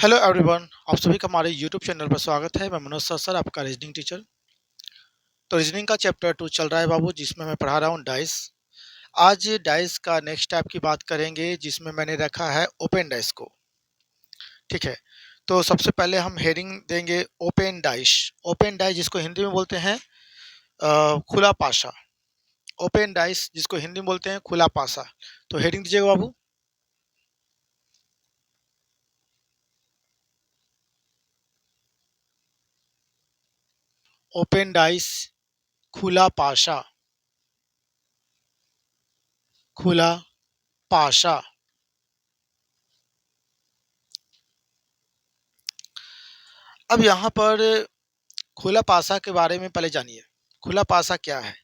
Hello everyone, आप सभी का हमारे यूट्यूब चैनल पर स्वागत है। मैं मनोज सर आपका रीजनिंग टीचर। तो रीजनिंग का चैप्टर 2 चल रहा है बाबू, जिसमें मैं पढ़ा रहा हूँ डाइस। आज डाइस का नेक्स्ट टाइप की बात करेंगे, जिसमें मैंने रखा है ओपन डाइस को। ठीक है, तो सबसे पहले हम हेडिंग देंगे ओपन डाइस। ओपन डाइस जिसको हिंदी में बोलते हैं खुला पासा। ओपन डाइस जिसको हिंदी में बोलते हैं खुला पासा। तो हेडिंग दीजिएगा बाबू। ओपन डाइस खुला पासा। खुला पासा। अब यहाँ पर खुला पासा के बारे में पहले जानिए। खुला पासा क्या है?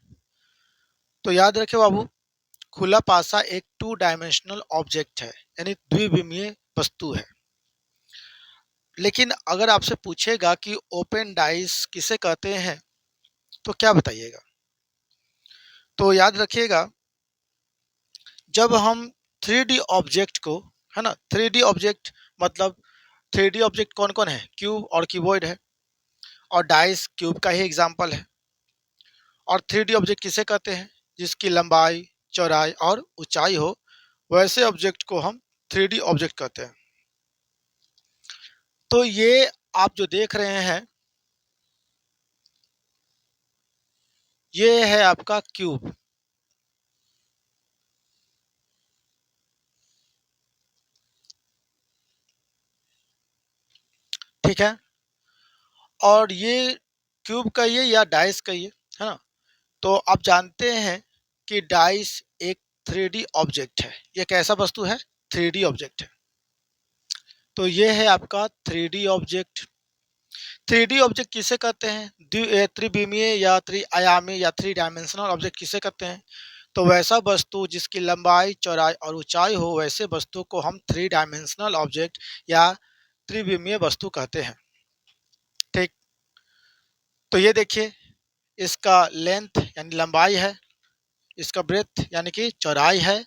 तो याद रखे बाबू, खुला पासा एक 2 डायमेंशनल ऑब्जेक्ट है, यानी द्विविमीय वस्तु है। लेकिन अगर आपसे पूछेगा कि ओपन डाइस किसे कहते हैं, तो क्या बताइएगा? तो याद रखिएगा, जब हम 3D ऑब्जेक्ट को, है ना, 3D ऑब्जेक्ट मतलब 3D ऑब्जेक्ट कौन कौन है? क्यूब और क्यूबॉइड है, और डाइस क्यूब का ही एग्जाम्पल है। और 3D ऑब्जेक्ट किसे कहते हैं? जिसकी लंबाई, चौड़ाई और ऊंचाई हो, वैसे ऑब्जेक्ट को हम 3D ऑब्जेक्ट कहते हैं। तो ये आप जो देख रहे हैं, ये है आपका क्यूब। ठीक है, और ये क्यूब का ये या डाइस का ये, है ना। तो आप जानते हैं कि डाइस एक 3D ऑब्जेक्ट है। ये कैसा वस्तु है? 3D ऑब्जेक्ट है। तो ये है आपका 3D ऑब्जेक्ट। 3D ऑब्जेक्ट किसे कहते हैं? त्रिविमीय या त्रिआयामी या 3 डायमेंशनल ऑब्जेक्ट किसे कहते हैं? तो वैसा वस्तु जिसकी लंबाई, चौड़ाई और ऊंचाई हो, वैसे वस्तु को हम 3 डायमेंशनल ऑब्जेक्ट या त्रिविमीय वस्तु कहते हैं। ठीक, तो ये देखिए, इसका लेंथ यानी लंबाई है, इसका ब्रेथ यानी कि चौड़ाई है,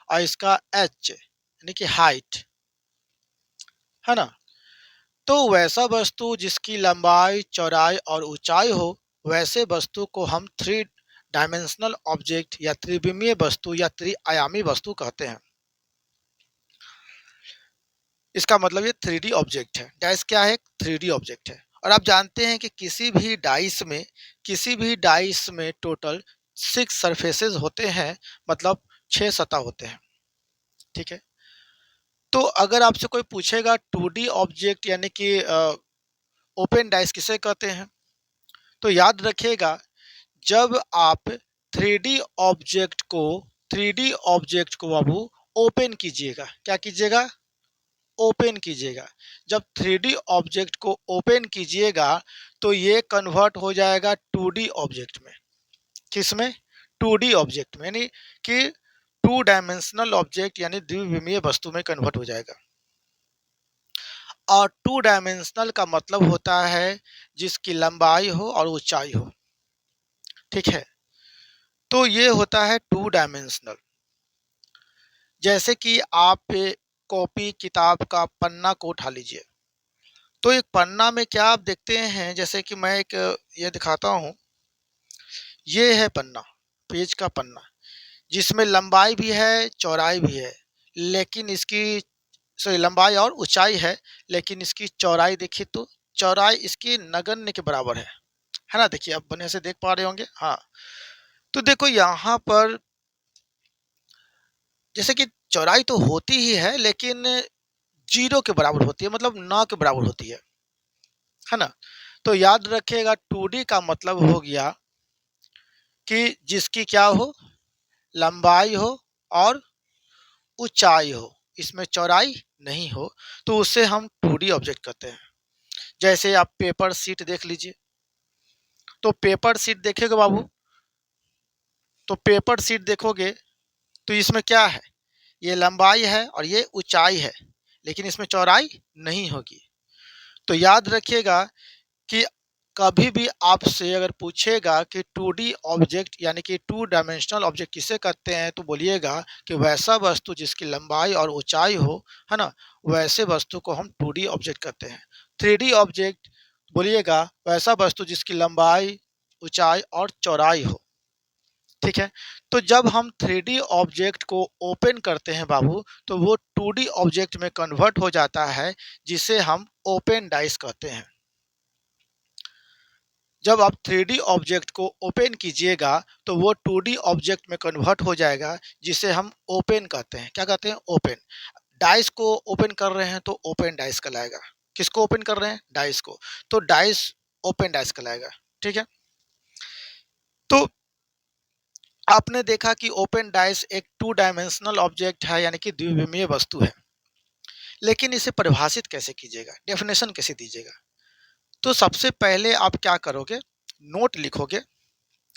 और इसका एच यानी कि हाइट, है ना। तो वैसा वस्तु जिसकी लंबाई, चौड़ाई और ऊंचाई हो, वैसे वस्तु को हम 3 डायमेंशनल ऑब्जेक्ट या त्रिविमीय वस्तु या त्रिआयामी वस्तु कहते हैं। इसका मतलब ये 3D ऑब्जेक्ट है। डाइस क्या है? 3D ऑब्जेक्ट है। और आप जानते हैं कि किसी भी डाइस में टोटल 6 सरफेसेस होते हैं, मतलब 6 सतह होते हैं। ठीक है, तो अगर आपसे कोई पूछेगा 2D ऑब्जेक्ट यानी कि ओपन डाइस किसे कहते हैं, तो याद रखिएगा, जब आप 3D ऑब्जेक्ट को 3D ऑब्जेक्ट को बाबू ओपन कीजिएगा। क्या कीजिएगा? ओपन कीजिएगा। जब 3D ऑब्जेक्ट को ओपन कीजिएगा, तो ये कन्वर्ट हो जाएगा 2D ऑब्जेक्ट में। किसमें? 2D ऑब्जेक्ट में, यानी कि 2 डायमेंशनल ऑब्जेक्ट यानी द्विविमीय वस्तु में कन्वर्ट हो जाएगा। और 2 डायमेंशनल का मतलब होता है जिसकी लंबाई हो और ऊंचाई हो। ठीक है, तो ये होता है 2 डायमेंशनल। जैसे कि आप कॉपी किताब का पन्ना को उठा लीजिए, तो एक पन्ना में क्या आप देखते हैं, जैसे कि मैं एक ये दिखाता हूँ। ये है पन्ना, पेज का पन्ना, जिसमें लंबाई भी है, चौड़ाई भी है, लेकिन इसकी सॉरी लंबाई और ऊंचाई है, लेकिन इसकी चौड़ाई देखिए तो चौड़ाई इसकी नगण्य के बराबर है ना। देखिए, आप बढ़िया से देख पा रहे होंगे। हाँ, तो देखो यहाँ पर जैसे कि चौड़ाई तो होती ही है, लेकिन 0 के बराबर होती है, मतलब न के बराबर होती है ना। तो याद रखिएगा, 2D का मतलब हो गया कि जिसकी क्या हो? लंबाई हो और ऊंचाई हो, इसमें चौड़ाई नहीं हो, तो उसे हम 2D ऑब्जेक्ट कहते हैं। जैसे आप पेपर शीट देख लीजिए, तो पेपर शीट देखेगा बाबू, तो पेपर शीट देखोगे तो इसमें क्या है? ये लंबाई है और ये ऊंचाई है, लेकिन इसमें चौड़ाई नहीं होगी। तो याद रखिएगा कि कभी भी आपसे अगर पूछेगा कि 2D ऑब्जेक्ट यानी कि टू डायमेंशनल ऑब्जेक्ट किसे कहते हैं, तो बोलिएगा कि वैसा वस्तु जिसकी लंबाई और ऊंचाई हो, है ना, वैसे वस्तु को हम 2D ऑब्जेक्ट कहते हैं। 3D ऑब्जेक्ट बोलिएगा वैसा वस्तु जिसकी लंबाई, ऊंचाई और चौड़ाई हो। ठीक है, तो जब हम 3D ऑब्जेक्ट को ओपन करते हैं बाबू, तो वो 2D ऑब्जेक्ट में कन्वर्ट हो जाता है, जिसे हम ओपन डाइस कहते हैं। जब आप 3D ऑब्जेक्ट को ओपन कीजिएगा तो वो 2D ऑब्जेक्ट में कन्वर्ट हो जाएगा, जिसे हम ओपन कहते हैं। क्या कहते हैं? ओपन। डाइस को ओपन कर रहे हैं तो ओपन डाइस कहलाएगा। किसको ओपन कर रहे हैं? डाइस को। तो डाइस ओपन डाइस कहलाएगा। ठीक है, तो आपने देखा कि ओपन डाइस एक टू डायमेंशनल ऑब्जेक्ट है, यानी कि द्विविमीय वस्तु है। लेकिन इसे परिभाषित कैसे कीजिएगा, डेफिनेशन कैसे दीजिएगा? तो सबसे पहले आप क्या करोगे, नोट लिखोगे,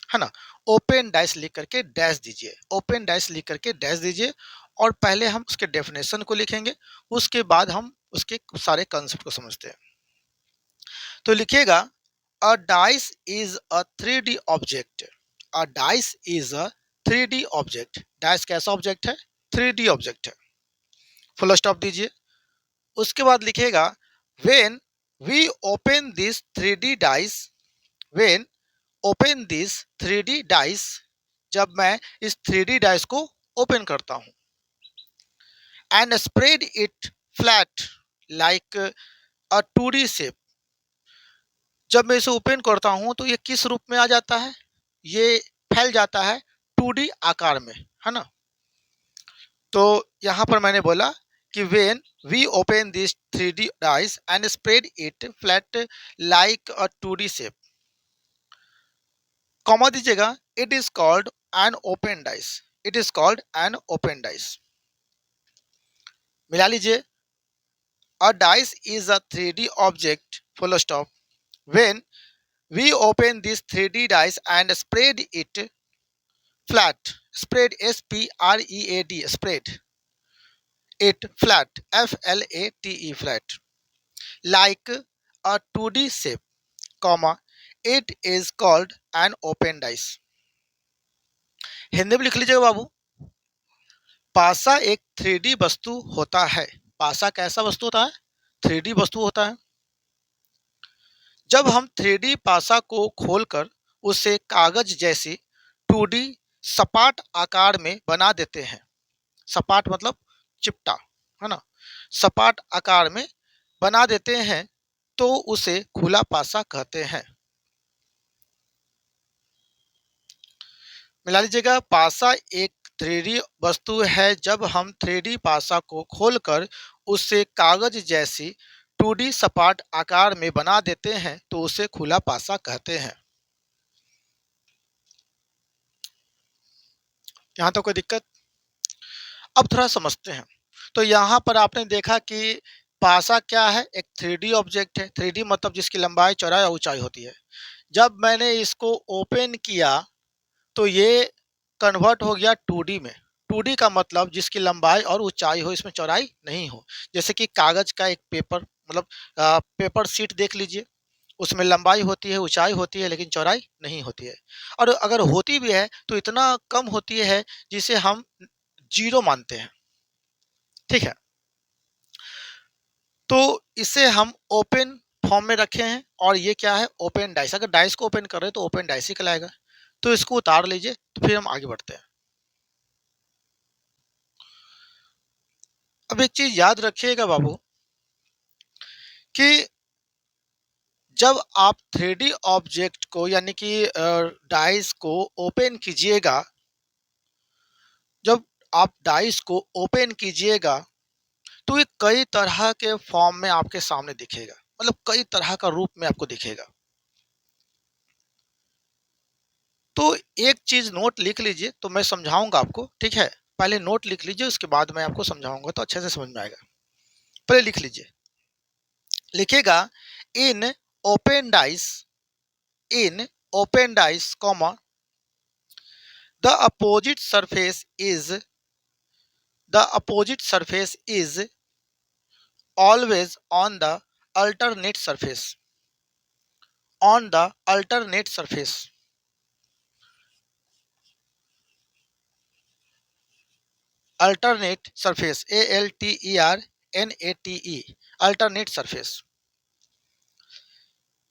है ना, ओपन डाइस लिख करके डैश दीजिए, ओपन डाइस लिख करके डैश दीजिए, और पहले हम उसके डेफिनेशन को लिखेंगे, उसके बाद हम उसके सारे कंसेप्ट को समझते हैं। तो लिखिएगा, अ dice is a 3D object. A dice is a 3D object. Dice कैसा ऑब्जेक्ट है? 3D ऑब्जेक्ट है। फुल स्टॉप दीजिए। उसके बाद लिखिएगा, when we open this 3D dice, when open this 3D dice, जब मैं इस 3D डाइस को ओपन करता हूं, and spread it flat like a 2D shape, जब मैं इसे ओपन करता हूं तो ये किस रूप में आ जाता है? ये फैल जाता है 2D आकार में, है ना। तो यहां पर मैंने बोला कि when we open this 3D dice and spread it flat like a 2D shape, comma दीजिएगा, it is called an open dice. It is called an open dice. मिला लीजिए, a dice is a 3D object, full stop, when we open this 3D dice and spread it flat, spread spread, spread it flat, flat, flat, like a 2D shape, comma, it is called an open dice। Hindi में लिख लीजिएगा बाबू, पासा एक 3D वस्तु होता है। पासा कैसा वस्तु होता है? 3D वस्तु होता है। जब हम 3D पासा को खोलकर उसे कागज जैसी 2D सपाट आकार में बना देते हैं। सपाट मतलब चिपटा, है ना, सपाट आकार में बना देते हैं, तो उसे खुला पासा कहते हैं। मिला लीजिएगा, पासा एक 3D वस्तु है। जब हम 3D पासा को खोलकर उसे कागज जैसी 2D सपाट आकार में बना देते हैं, तो उसे खुला पासा कहते हैं। यहाँ तो कोई दिक्कत? अब थोड़ा समझते हैं। तो यहाँ पर आपने देखा कि पासा क्या है? एक 3D ऑब्जेक्ट है। 3D मतलब जिसकी लंबाई, चौड़ाई और ऊंचाई होती है। जब मैंने इसको ओपन किया तो ये कन्वर्ट हो गया 2D में। 2D का मतलब जिसकी लंबाई और ऊंचाई हो, इसमें चौड़ाई नहीं हो। जैसे कि कागज का एक पेपर, मतलब पेपर शीट देख लीजिए, उसमें लंबाई होती है, ऊंचाई होती है, लेकिन चौड़ाई नहीं होती है। और अगर होती भी है तो इतना कम होती है जिसे हम जीरो मानते हैं। ठीक है, तो इसे हम ओपन फॉर्म में रखे हैं, और ये क्या है? Open dice. अगर डाइस को ओपन कर रहे हैं तो ओपन डाइस ही कहलाएगा। तो इसको उतार लीजिए, तो फिर हम आगे बढ़ते हैं। अब एक चीज याद रखिएगा बाबू, कि जब आप 3D ऑब्जेक्ट को यानी कि डाइस को ओपन कीजिएगा, जब आप डाइस को ओपन कीजिएगा तो ये कई तरह के फॉर्म में आपके सामने दिखेगा, मतलब कई तरह का रूप में आपको दिखेगा। तो एक चीज नोट लिख लीजिए, तो मैं समझाऊंगा आपको। ठीक है, पहले नोट लिख लीजिए, उसके बाद मैं आपको समझाऊंगा तो अच्छे से समझ में आएगा। पहले लिख लीजिए, लिखिएगा, in open dice, in open dice comma, the opposite surface is, the opposite surface is always on the alternate surface, on the alternate surface. Alternate surface, ALTERNATE, alternate surface.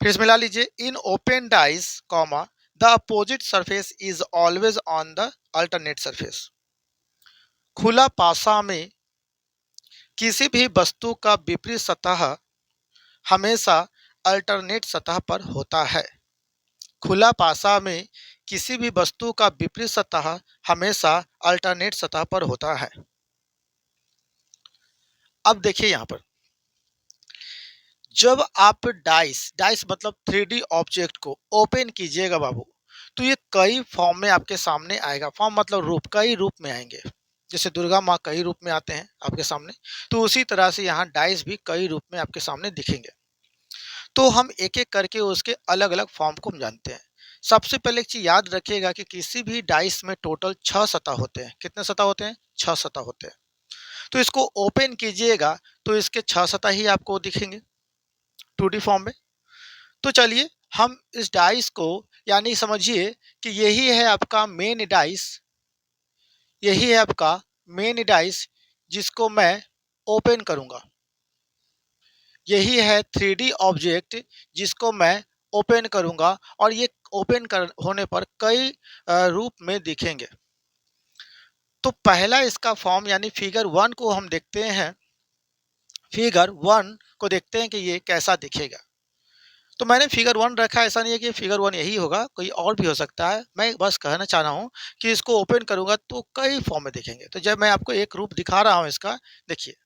फिर इसमें ला लीजिए, in open dice comma the opposite surface is always on the alternate surface. खुला पासा में किसी भी वस्तु का विपरीत सतह हमेशा अल्टरनेट सतह पर होता है। खुला पासा में किसी भी वस्तु का विपरीत सतह हमेशा अल्टरनेट सतह पर होता है। अब देखिए यहां पर, जब आप डाइस डाइस मतलब 3D ऑब्जेक्ट को ओपन कीजिएगा बाबू, तो ये कई फॉर्म में आपके सामने आएगा। फॉर्म मतलब रूप, कई रूप में आएंगे। जैसे दुर्गा माँ कई रूप में आते हैं आपके सामने, तो उसी तरह से यहाँ डाइस भी कई रूप में आपके सामने दिखेंगे। तो हम एक एक करके उसके अलग अलग फॉर्म को हम जानते हैं। सबसे पहले एक चीज याद रखिएगा कि किसी भी डाइस में टोटल 6 सतह होते हैं। कितने सतह होते हैं? 6 सतह होते हैं। तो इसको ओपन कीजिएगा तो इसके 6 सतह ही आपको दिखेंगे 2D फॉर्म में। तो चलिए हम इस डाइस को, यानी समझिए कि यही है आपका मेन डाइस, यही है आपका मेन डाइस जिसको मैं ओपन करूंगा। यही है 3D ऑब्जेक्ट जिसको मैं ओपन करूंगा, और ये ओपन कर होने पर कई रूप में दिखेंगे। तो पहला इसका फॉर्म यानी फिगर 1 को हम देखते हैं। फिगर 1 को देखते हैं कि ये कैसा दिखेगा। तो मैंने फिगर 1 रखा है, ऐसा नहीं है कि फिगर 1 यही होगा, कोई और भी हो सकता है। मैं बस कहना चाह रहा हूँ कि इसको ओपन करूंगा तो कई फॉर्म में दिखेंगे। तो जब मैं आपको एक रूप दिखा रहा हूँ इसका, देखिए,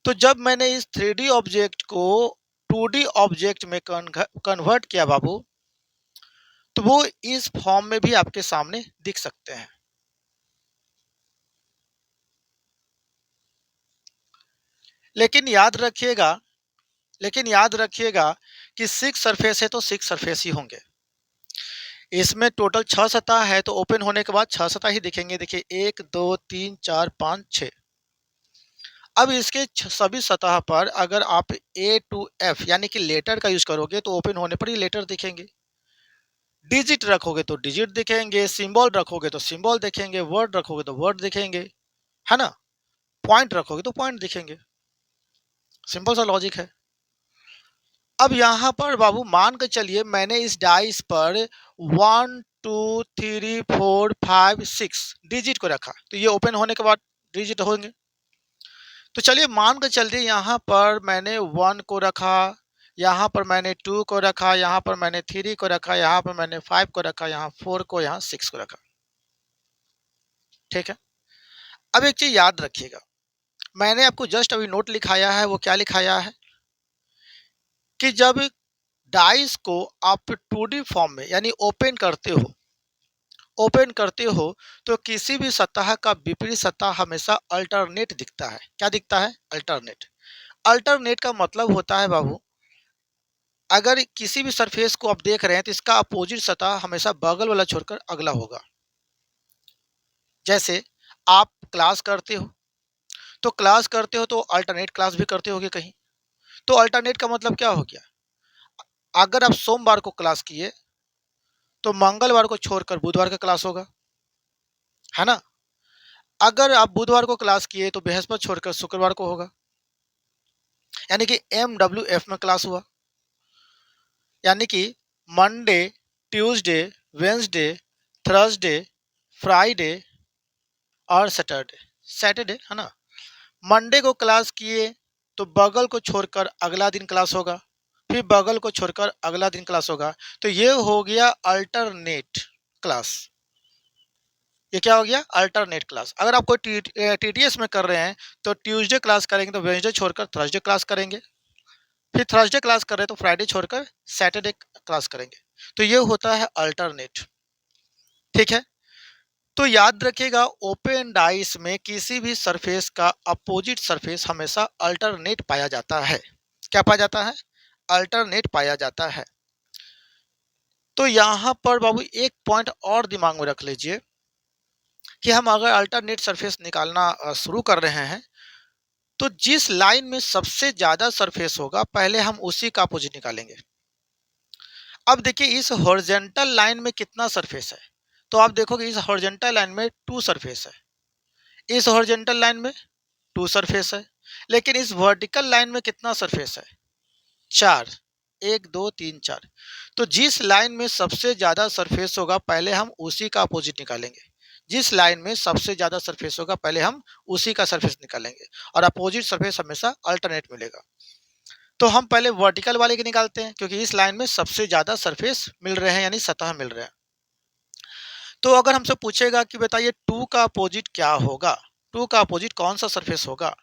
तो जब मैंने इस 3D ऑब्जेक्ट को 2D ऑब्जेक्ट में कन्वर्ट किया बाबू, तो वो इस फॉर्म में भी आपके सामने दिख सकते हैं। लेकिन याद रखिएगा लेकिन याद रखिएगा कि 6 सरफेस है तो 6 सरफेस ही होंगे। इसमें टोटल 6 सतह है, तो ओपन होने के बाद 6 सतह ही दिखेंगे। देखिए 1 2 3 4 5 6। अब इसके सभी सतह पर अगर आप A to F यानी कि लेटर का यूज करोगे तो ओपन होने पर ही लेटर दिखेंगे। डिजिट रखोगे तो डिजिट दिखेंगे, सिंबल रखोगे तो सिंबल दिखेंगे, वर्ड रखोगे तो वर्ड दिखेंगे, है ना? पॉइंट रखोगे तो पॉइंट दिखेंगे। सिंपल सा लॉजिक है। अब यहाँ पर बाबू मान के चलिए मैंने इस डाइस पर 1 2 3 4 5 6 डिजिट को रखा, तो ये ओपन होने के बाद डिजिट होंगे। तो चलिए मान के चलते यहाँ पर मैंने 1 को रखा, यहाँ पर मैंने 2 को रखा, यहाँ पर मैंने 3 को रखा, यहाँ पर मैंने 5 को रखा, यहाँ 4 को, यहाँ 6 को रखा। ठीक है। अब एक चीज याद रखिएगा, मैंने आपको जस्ट अभी नोट लिखाया है। वो क्या लिखाया है कि जब डाइस को आप 2D फॉर्म में यानी ओपन करते हो तो किसी भी सतह का विपरीत सतह हमेशा अल्टरनेट दिखता है। क्या दिखता है? अल्टरनेट। अल्टरनेट का मतलब होता है बाबू, अगर किसी भी सरफेस को आप देख रहे हैं तो इसका अपोजिट सतह हमेशा बगल वाला छोड़कर अगला होगा। जैसे आप क्लास करते हो तो अल्टरनेट क्लास भी करते होगे कहीं। तो अल्टरनेट का मतलब क्या हो गया? अगर आप सोमवार को क्लास किए तो मंगलवार को छोड़कर बुधवार का क्लास होगा, है ना? अगर आप बुधवार को क्लास किए तो बृहस्पति छोड़कर शुक्रवार को होगा, यानी कि MWF में क्लास हुआ। यानी कि Monday, Tuesday, Wednesday, Thursday, Friday और सैटरडे, है ना? मंडे को क्लास किए तो बगल को छोड़कर अगला दिन क्लास होगा, फिर बगल को छोड़कर अगला दिन क्लास होगा। तो ये हो गया अल्टरनेट क्लास। ये क्या हो गया? Alternate class. अगर आप कोई TTS में कर रहे हैं तो ट्यूसडे क्लास करेंगे तो वेंसडे छोड़कर थर्सडे क्लास करेंगे, फिर थर्सडे क्लास कर रहे हैं तो फ्राइडे छोड़कर सैटरडे क्लास करेंगे। तो ये होता है अल्टरनेट। ठीक है। तो याद रखिएगा, ओपन डाइस में किसी भी सरफेस का अपोजिट सरफेस हमेशा अल्टरनेट पाया जाता है। क्या पाया जाता है? अल्टरनेट पाया जाता है। तो यहां पर बाबू एक पॉइंट और दिमाग में रख लीजिए कि हम अगर अल्टरनेट सरफेस निकालना शुरू कर रहे हैं तो जिस लाइन में सबसे ज्यादा सरफेस होगा पहले हम उसी का अपोजिट निकालेंगे। अब देखिए इस हॉरिजॉन्टल लाइन में कितना सरफेस है, तो आप देखोगे इस हॉरिजॉन्टल लाइन में 2 सरफेस है, इस हॉरिजॉन्टल लाइन में 2 सरफेस है, लेकिन इस वर्टिकल लाइन में कितना सरफेस है, 4, 1 2 3 4। तो जिस लाइन में सबसे ज्यादा सरफेस होगा पहले हम उसी का अपोजिट निकालेंगे, जिस लाइन में सबसे ज्यादा सरफेस होगा पहले हम उसी का सरफेस निकालेंगे, और अपोजिट सरफेस हमेशा अल्टरनेट मिलेगा। तो हम पहले वर्टिकल वाले के निकालते हैं क्योंकि इस लाइन में सबसे ज्यादा सरफेस मिल रहे हैं यानी सतह मिल रहे हैं। तो अगर हमसे पूछेगा कि बताइए 2 का अपोजिट क्या होगा, 2 का अपोजिट कौन सा सरफेस होगा,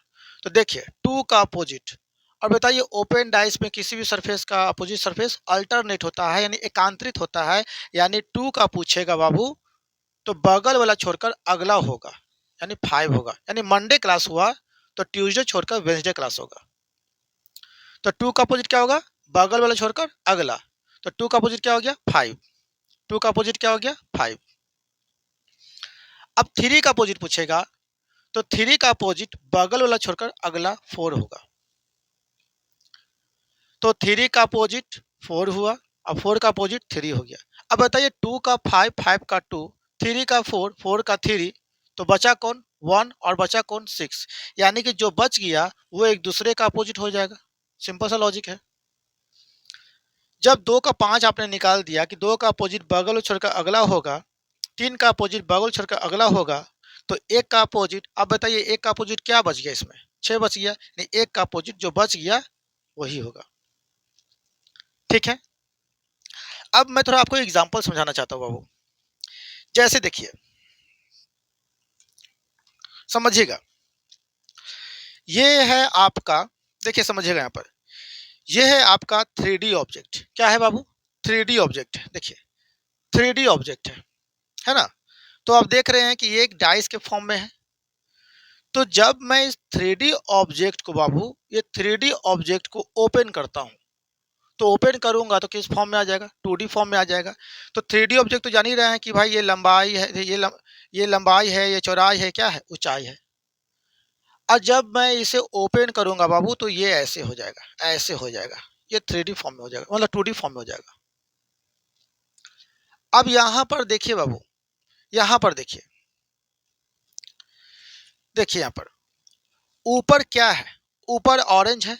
तो देखिए 2 का अपोजिट, और बताइए ओपन डाइस में किसी भी सरफेस का अपोजिट सरफेस अल्टरनेट होता है यानी एकांतरित होता है, यानी 2 का पूछेगा बाबू तो बगल वाला छोड़कर अगला होगा, यानी 5 होगा, यानी मंडे क्लास हुआ तो ट्यूसडे छोड़कर वेंसडे क्लास होगा। तो 2 का अपोजिट क्या होगा, बगल वाला छोड़कर अगला, तो 2 का अपोजिट क्या हो गया 5, 2 का अपोजिट क्या हो गया 5। अब 3 का अपोजिट पूछेगा तो 3 का अपोजिट बगल वाला छोड़कर अगला 4 होगा, तो 3 का अपोजिट 4 हुआ, अब 4 का अपोजिट 3 हो गया। अब बताइए 2 का 5, 5 का 2, 3 का 4, 4 का 3, तो बचा कौन 1 और बचा कौन 6, यानी कि जो बच गया वो एक दूसरे का अपोजिट हो जाएगा। सिंपल सा लॉजिक है। जब 2 का 5 आपने निकाल दिया कि 2 का अपोजिट बगल छोड़कर अगला होगा, 3 का अपोजिट बगल छोड़कर अगला होगा, तो 1 का अपोजिट, अब बताइए 1 का अपोजिट क्या बच गया, इसमें 6 बच गया, नहीं 1 का अपोजिट जो बच गया वही होगा। ठीक है, अब मैं थोड़ा आपको एग्जांपल समझाना चाहता हूँ बाबू। जैसे देखिए, समझिएगा, ये है आपका, देखिए समझिएगा यहाँ पर, ये है आपका 3D ऑब्जेक्ट। क्या है बाबू, 3D ऑब्जेक्ट है। देखिए 3D ऑब्जेक्ट है ना। तो आप देख रहे हैं कि ये एक डाइस के फॉर्म में है। तो जब मैं इस 3D ऑब्जेक्ट को बाबू, ये 3D ऑब्जेक्ट को ओपन करता हूँ, तो ओपन करूंगा तो किस फॉर्म में आ जाएगा, 2D फॉर्म में आ जाएगा। तो 3D ऑब्जेक्ट तो जान ही रहे हैं कि भाई ये लंबाई है, ये लंबाई है, ये चौड़ाई है, क्या है ऊंचाई है। और जब मैं इसे ओपन करूंगा बाबू तो ये ऐसे हो जाएगा, ऐसे हो जाएगा, ये 3D फॉर्म में हो जाएगा, मतलब 2D फॉर्म में हो जाएगा। अब यहां पर देखिए बाबू, यहां पर देखिए, देखिए यहां पर ऊपर क्या है, ऊपर ऑरेंज है,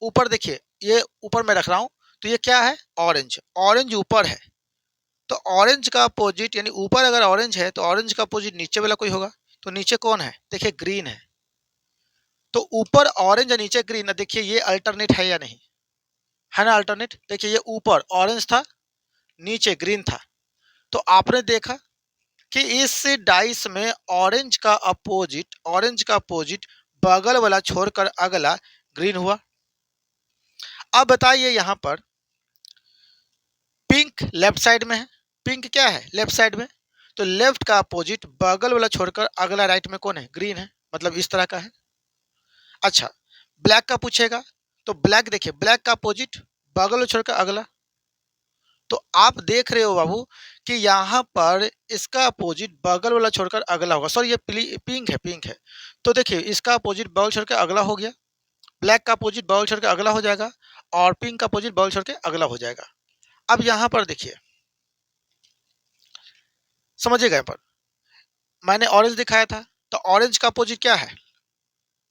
ऊपर देखिए ये ऊपर मैं रख रहा हूं, तो ये क्या है ऑरेंज, ऑरेंज ऊपर है। तो ऑरेंज का अपोजिट, यानी ऊपर अगर ऑरेंज है तो ऑरेंज का अपोजिट नीचे वाला कोई होगा, तो नीचे कौन है, देखिए ग्रीन है। तो ऊपर ऑरेंज और नीचे ग्रीन है, देखिए ये अल्टरनेट है या नहीं, है ना अल्टरनेट। देखिए ये ऊपर ऑरेंज था, नीचे ग्रीन था, तो आपने देखा कि इस डाइस में ऑरेंज का अपोजिट, ऑरेंज का अपोजिट बगल वाला छोड़कर अगला ग्रीन हुआ। अब बताइए यहां पर पिंक लेफ्ट साइड में है, पिंक क्या है लेफ्ट साइड में, तो लेफ्ट का अपोजिट बगल वाला छोड़कर अगला राइट में कौन है, ग्रीन है, मतलब इस तरह का है। अच्छा, ब्लैक का पूछेगा तो ब्लैक, देखिए ब्लैक का अपोजिट बगल वाला छोड़कर अगला, तो आप देख रहे हो बाबू कि यहाँ पर इसका अपोजिट बगल वाला छोड़कर अगला होगा, सॉरी ये पिंक है, पिंक है। तो देखिए इसका अपोजिट बगल छोड़कर अगला हो गया, ब्लैक का अपोजिट बगल छोड़कर अगला हो जाएगा, और पिंक का अपोजिट बगल छोड़कर अगला हो जाएगा। अब यहाँ पर देखिए, समझिएगा यहाँ पर मैंने ऑरेंज दिखाया था, तो ऑरेंज का अपोजिट क्या है,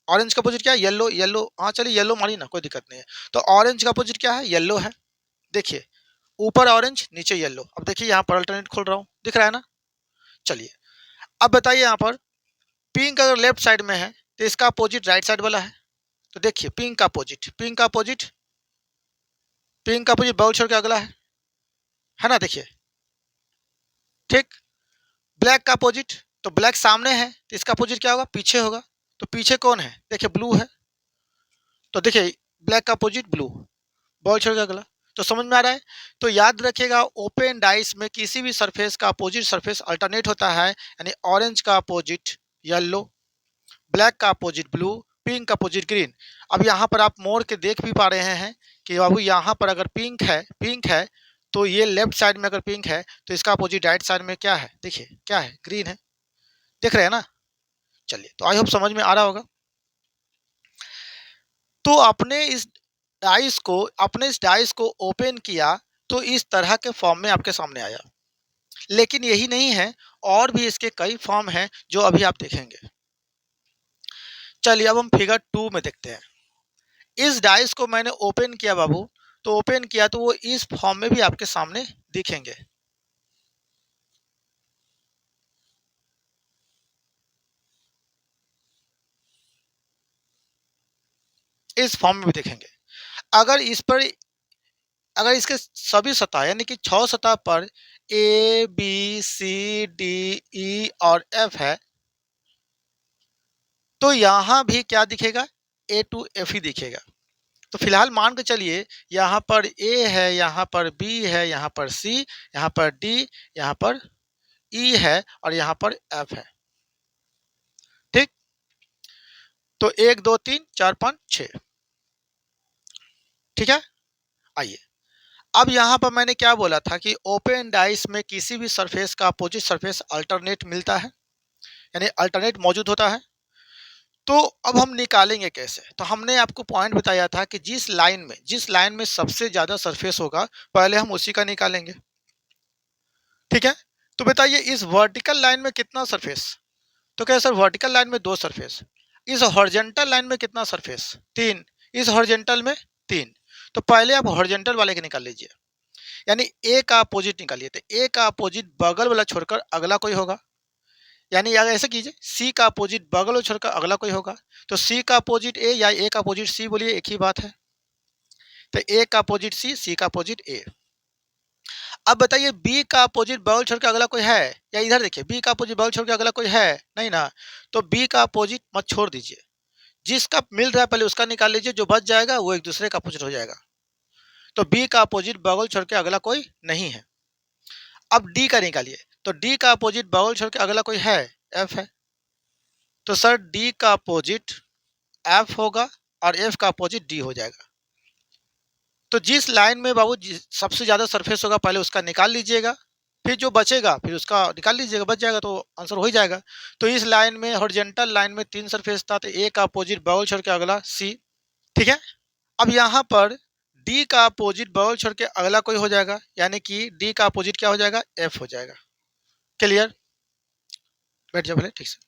ऑरेंज का अपोजिट क्या है येलो, येलो, हाँ चलिए येलो मानी ना, कोई दिक्कत नहीं है। तो ऑरेंज का अपोजिट क्या है, येलो है। देखिए ऊपर ऑरेंज नीचे येलो, अब देखिए यहाँ पर अल्टरनेट खोल रहा हूँ, दिख रहा है ना। चलिए अब बताइए यहाँ पर पिंक अगर लेफ्ट साइड में है तो इसका अपोजिट राइट साइड वाला है, तो देखिए पिंक का अपोजिट, पिंक का अपोजिट, पिंक का अपोजिट बगल छोड़ के अगला है ना, देखिए ठीक। ब्लैक का अपोजिट, तो ब्लैक सामने है तो इसका अपोजिट क्या होगा, पीछे होगा, तो पीछे कौन है, देखिए ब्लू है, तो देखिए ब्लैक का अपोजिट ब्लू, बॉल छोड़ के अगला। तो समझ में आ रहा है। तो याद रखिएगा ओपन डाइस में किसी भी सरफेस का अपोजिट सरफेस अल्टरनेट होता है, यानी ऑरेंज का अपोजिट येलो, ब्लैक का अपोजिट ब्लू, पिंक का अपोजिट ग्रीन। अब यहाँ पर आप मोड़ के देख भी पा रहे हैं कि बाबू यहाँ पर अगर पिंक है, पिंक है, तो ये लेफ्ट साइड में अगर पिंक है तो इसका अपोजिट राइट साइड में क्या है, देखिए क्या है, ग्रीन है, देख रहे हैं ना। चलिए तो आई होप समझ में आ रहा होगा। तो आपने इस डाइस को ओपन किया तो इस तरह के फॉर्म में आपके सामने आया। लेकिन यही नहीं है, और भी इसके कई फॉर्म हैं जो अभी आप देखेंगे। चलिए अब हम फिगर 2 में देखते हैं। इस डाइस को मैंने ओपन किया बाबू, तो ओपन किया तो वो इस फॉर्म में भी आपके सामने दिखेंगे। इस फॉर्म में भी देखेंगे। अगर इस पर, अगर इसके सभी सतह यानी कि 6 सतह पर A B C D E और एफ है, तो यहाँ भी क्या दिखेगा, ए टू एफ ही दिखेगा। तो फिलहाल मान के चलिए यहाँ पर ए है, यहाँ पर बी है, यहाँ पर सी, यहाँ पर डी, यहाँ पर ई है और यहाँ पर एफ है। ठीक, तो 1 2 3 4 5 6। ठीक है, आइए अब यहाँ पर मैंने क्या बोला था कि ओपन डाइस में किसी भी सरफेस का अपोजिट सरफेस अल्टरनेट मिलता है, यानी अल्टरनेट मौजूद होता है। तो अब हम निकालेंगे कैसे? तो हमने आपको पॉइंट बताया था कि जिस लाइन में सबसे ज्यादा सरफेस होगा पहले हम उसी का निकालेंगे। ठीक है, तो बताइए इस वर्टिकल लाइन में कितना सरफेस? तो क्या सर वर्टिकल लाइन में 2 सरफेस। इस हॉरिजॉन्टल लाइन में कितना सरफेस? 3। इस हॉरिजॉन्टल में 3। तो पहले आप हॉरिजॉन्टल वाले के निकाल लीजिए, यानी ए का अपोजिट निकालिए। तो ए का अपोजिट बगल वाला छोड़कर अगला कोई होगा, यानी अगर ऐसे कीजिए सी का अपोजिट बगल वाला छोड़कर अगला कोई होगा। तो सी का अपोजिट ए या ए का अपोजिट सी, बोलिए एक ही बात है। तो ए का अपोजिट सी, सी का अपोजिट ए। अब बताइए बी का अपोजिट बगल छोड़ के अगला कोई है? या इधर देखिए बी का अपोजिट बगल छोड़ के अगला कोई है? नहीं ना। तो बी का अपोजिट मत छोड़ दीजिए, जिसका मिल रहा है पहले उसका निकाल लीजिए, जो बच जाएगा वो एक दूसरे का अपोजिट हो जाएगा। तो बी का अपोजिट बगल छोड़ के अगला कोई नहीं है। अब डी का निकालिए। तो डी का अपोजिट बगल छोड़ के अगला कोई है? एफ है। तो सर डी का अपोजिट एफ होगा और एफ का अपोजिट डी हो जाएगा। तो जिस लाइन में बाबू सबसे ज्यादा सरफेस होगा पहले उसका निकाल लीजिएगा, फिर जो बचेगा फिर उसका निकाल लीजिएगा, बच जाएगा तो आंसर हो ही जाएगा। तो इस लाइन में हॉरिजॉन्टल लाइन में 3 सरफेस था, तो ए का अपोजिट बगल छोड़ के अगला सी। ठीक है, अब यहाँ पर डी का अपोजिट बगल छोड़ के अगला कोई हो जाएगा, यानी कि डी का अपोजिट क्या हो जाएगा? एफ हो जाएगा। क्लियर? बैठ जाओ भले ठीक से।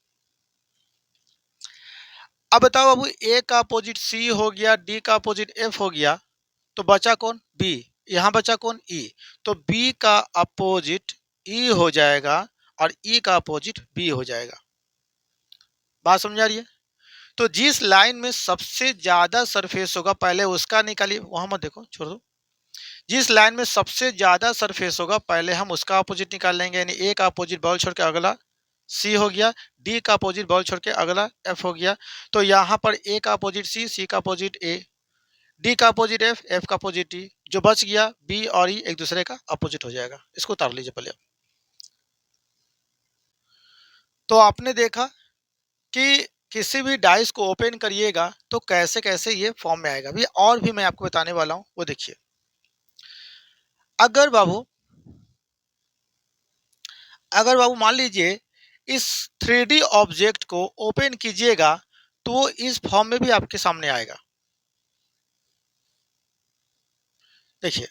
अब बताओ बाबू ए का अपोजिट सी हो गया, डी का अपोजिट एफ हो गया, तो बचा कौन? बी। यहाँ बचा कौन? ई। तो बी का अपोजिट ई हो जाएगा और ई का अपोजिट बी हो जाएगा। बात समझ आ रही है? तो जिस लाइन में सबसे ज्यादा सरफेस होगा पहले उसका निकालिए, वहां मत देखो, छोड़ दो। जिस लाइन में सबसे ज्यादा सरफेस होगा पहले हम उसका अपोजिट निकाल लेंगे, यानी ए का अपोजिट बॉल छोड़ के अगला सी हो गया, डी का अपोजिट बॉल छोड़ के अगला एफ हो गया। तो यहाँ पर ए का अपोजिट सी, सी का अपोजिट ए, डी का अपोजिट एफ, एफ का अपोजिट डी, जो बच गया बी और ई एक दूसरे का अपोजिट हो जाएगा। इसको उतार लीजिए पहले। तो आपने देखा कि किसी भी डाइस को ओपन करिएगा तो कैसे कैसे ये फॉर्म में आएगा। भी और भी मैं आपको बताने वाला हूँ, वो देखिए। अगर बाबू मान लीजिए इस 3D ऑब्जेक्ट को ओपन कीजिएगा तो वो इस फॉर्म में भी आपके सामने आएगा। देखिए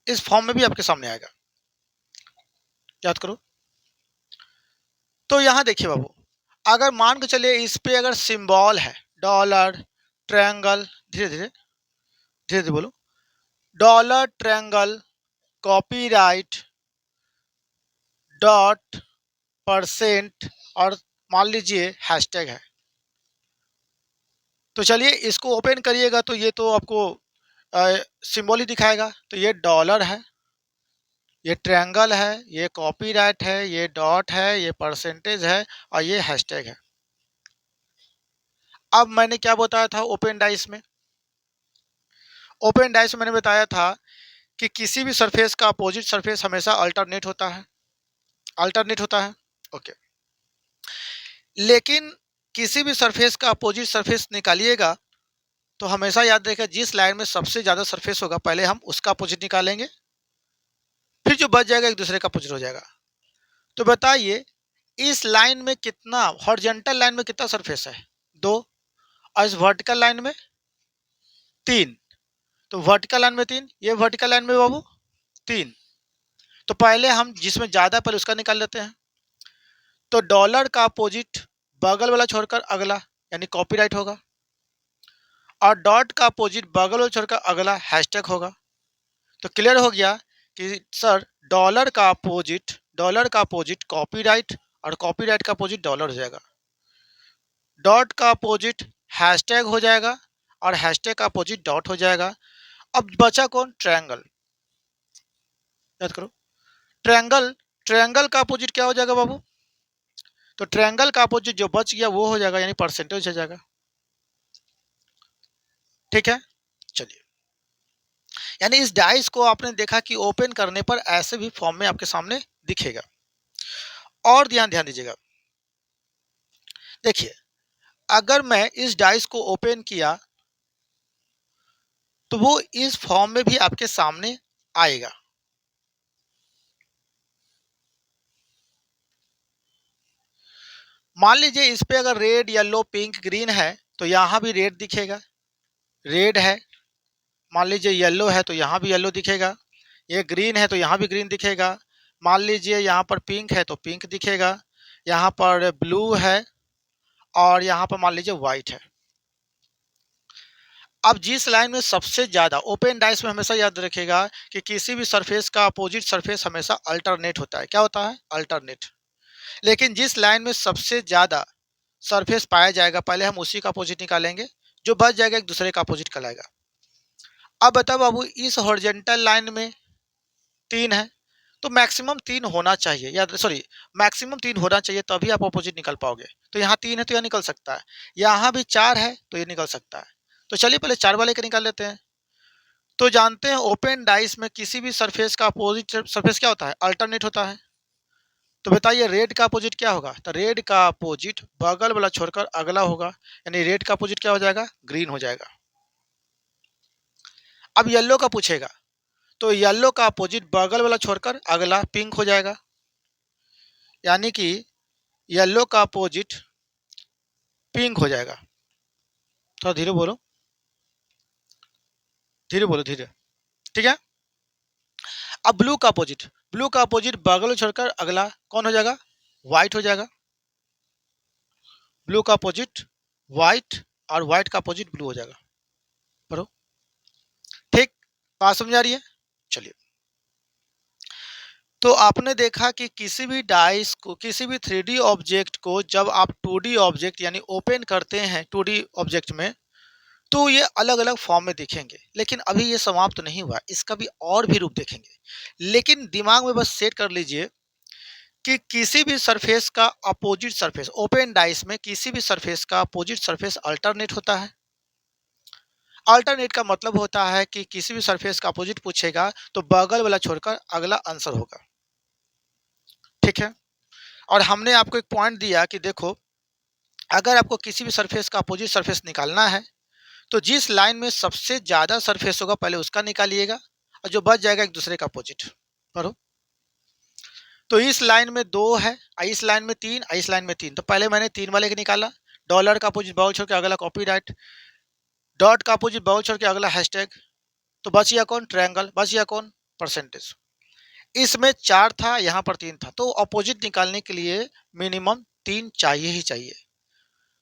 इस फॉर्म में भी आपके सामने आएगा, याद करो। तो यहां देखिए बाबू, अगर मान के चलिए इस पे अगर सिंबल है डॉलर, ट्रायंगल, धीरे धीरे धीरे धीरे बोलो, dollar, triangle, copyright, dot, percent और मान लीजिए हैशटैग है, तो चलिए इसको ओपन करिएगा तो ये तो आपको सिंबल ही दिखाएगा। तो ये डॉलर है, ये ट्रायंगल है, ये कॉपीराइट है, ये डॉट है, ये परसेंटेज है और ये हैशटैग है। अब मैंने क्या बताया था ओपन डाइस में? ओपन डाइस में मैंने बताया था कि किसी भी सरफेस का अपोजिट सरफेस हमेशा अल्टरनेट होता है, अल्टरनेट होता है। ओके, लेकिन किसी भी सरफेस का अपोजिट सरफेस निकालिएगा तो हमेशा याद रखिएगा जिस लाइन में सबसे ज्यादा सरफेस होगा पहले हम उसका अपोजिट निकालेंगे, फिर जो बच जाएगा एक दूसरे का अपोजिट हो जाएगा। तो बताइए इस लाइन में कितना, हॉरिजॉन्टल लाइन में कितना सरफेस है? 2। और इस वर्टिकल लाइन में 3, तो वर्टिकल लाइन में 3, ये वर्टिकल लाइन में बाबू 3। तो पहले हम जिसमें ज़्यादा पहले उसका निकाल लेते हैं। तो डॉलर का अपोजिट बगल वाला छोड़कर अगला यानी कॉपीराइट होगा, और डॉट का अपोजिट बगल वाला छोड़कर अगला हैशटैग होगा। तो क्लियर हो गया कि सर डॉलर का अपोजिट कॉपीराइट और कॉपीराइट का अपोजिट डॉलर हो जाएगा, डॉट का अपोजिट हैशटैग हो जाएगा और हैशटैग का अपोजिट डॉट हो जाएगा। अब बचा कौन? ट्रायंगल। याद करो, ट्रायंगल, ट्रायंगल का अपोजिट क्या हो जाएगा बाबू? तो ट्रायंगल का अपोजिट जो बच गया वो हो जाएगा यानी परसेंटेज हो जाएगा। ठीक है, चलिए, यानी इस डाइस को आपने देखा कि ओपन करने पर ऐसे भी फॉर्म में आपके सामने दिखेगा। और ध्यान ध्यान दीजिएगा, देखिए अगर मैं इस डाइस को ओपन किया तो वो इस फॉर्म में भी आपके सामने आएगा। मान लीजिए इस पे अगर रेड, येलो, पिंक, ग्रीन है तो यहाँ भी रेड दिखेगा, रेड है। मान लीजिए येलो है तो यहाँ भी येलो दिखेगा, ये ग्रीन है तो यहाँ भी ग्रीन दिखेगा। मान लीजिए यहाँ पर पिंक है तो पिंक दिखेगा, यहाँ पर ब्लू है और यहाँ पर मान लीजिए व्हाइट है। अब जिस लाइन में सबसे ज्यादा ओपन डाइस में हमेशा याद रखिएगा कि किसी भी सरफेस का अपोजिट सरफेस हमेशा अल्टरनेट होता है। क्या होता है? अल्टरनेट। लेकिन जिस लाइन में सबसे ज्यादा सरफेस पाया जाएगा पहले हम उसी का अपोजिट निकालेंगे, जो बच जाएगा एक दूसरे का अपोजिट कहलाएगा। अब बताओ बाबू, इस हॉरिजॉन्टल लाइन में 3 है तो मैक्सिमम 3 होना चाहिए, या सॉरी मैक्सिमम 3 होना चाहिए तभी आप अपोजिट निकल पाओगे। तो यहाँ 3 है तो यह निकल सकता है, यहाँ भी 4 है तो ये निकल सकता है। तो चलिए पहले 4 वाले का निकाल लेते हैं। तो जानते हैं ओपन डाइस में किसी भी सरफेस का अपोजिट सरफेस क्या होता है? अल्टरनेट होता है। तो बताइए रेड का अपोजिट क्या होगा? तो रेड का अपोजिट बगल वाला छोड़कर अगला होगा, यानी रेड का अपोजिट क्या हो जाएगा? ग्रीन हो जाएगा। अब येलो का पूछेगा तो येलो का अपोजिट बगल वाला छोड़कर अगला पिंक हो जाएगा, यानी कि येलो का अपोजिट पिंक हो जाएगा। थोड़ा धीरे बोलो, धीरे बोलो, धीरे। ठीक है। अब ब्लू का अपोजिट बगल छोड़कर अगला कौन हो जाएगा? व्हाइट हो जाएगा। ब्लू का अपोजिट व्हाइट और व्हाइट का अपोजिट ब्लू हो जाएगा। पढ़ो। ठीक, बात समझ आ रही है? चलिए, तो आपने देखा कि किसी भी डाइस को, किसी भी 3D ऑब्जेक्ट को जब आप 2D ऑब्जेक्ट यानी ओपन करते हैं 2D ऑब्जेक्ट में तो ये अलग अलग फॉर्म में दिखेंगे। लेकिन अभी ये समाप्त तो नहीं हुआ, इसका भी और भी रूप देखेंगे। लेकिन दिमाग में बस सेट कर लीजिए कि किसी भी सरफेस का अपोजिट सरफेस ओपन डाइस में किसी भी सरफेस का अपोजिट सरफेस अल्टरनेट होता है। अल्टरनेट का मतलब होता है कि किसी भी सरफेस का अपोजिट पूछेगा तो बगल वाला छोड़कर अगला आंसर होगा। ठीक है। और हमने आपको एक पॉइंट दिया कि देखो अगर आपको किसी भी सरफेस का अपोजिट सरफेस निकालना है तो जिस लाइन में सबसे ज्यादा सरफेस होगा पहले उसका निकालिएगा और जो बच जाएगा एक दूसरे का अपोजिट। पढ़ो। तो इस लाइन में 2 है, इस लाइन में 3, इस लाइन में 3, तो पहले मैंने 3 वाले का निकाला। डॉलर का अपोजिट बगल छोड़ के अगला कॉपीराइट, डॉट का अपोजिट बगल छोड़ के अगला हैशटैग। तो बच गया कौन? ट्रायंगल। बच गया कौन? परसेंटेज। इसमें 4 था, यहाँ पर 3 था, तो अपोजिट निकालने के लिए मिनिमम 3 चाहिए ही चाहिए।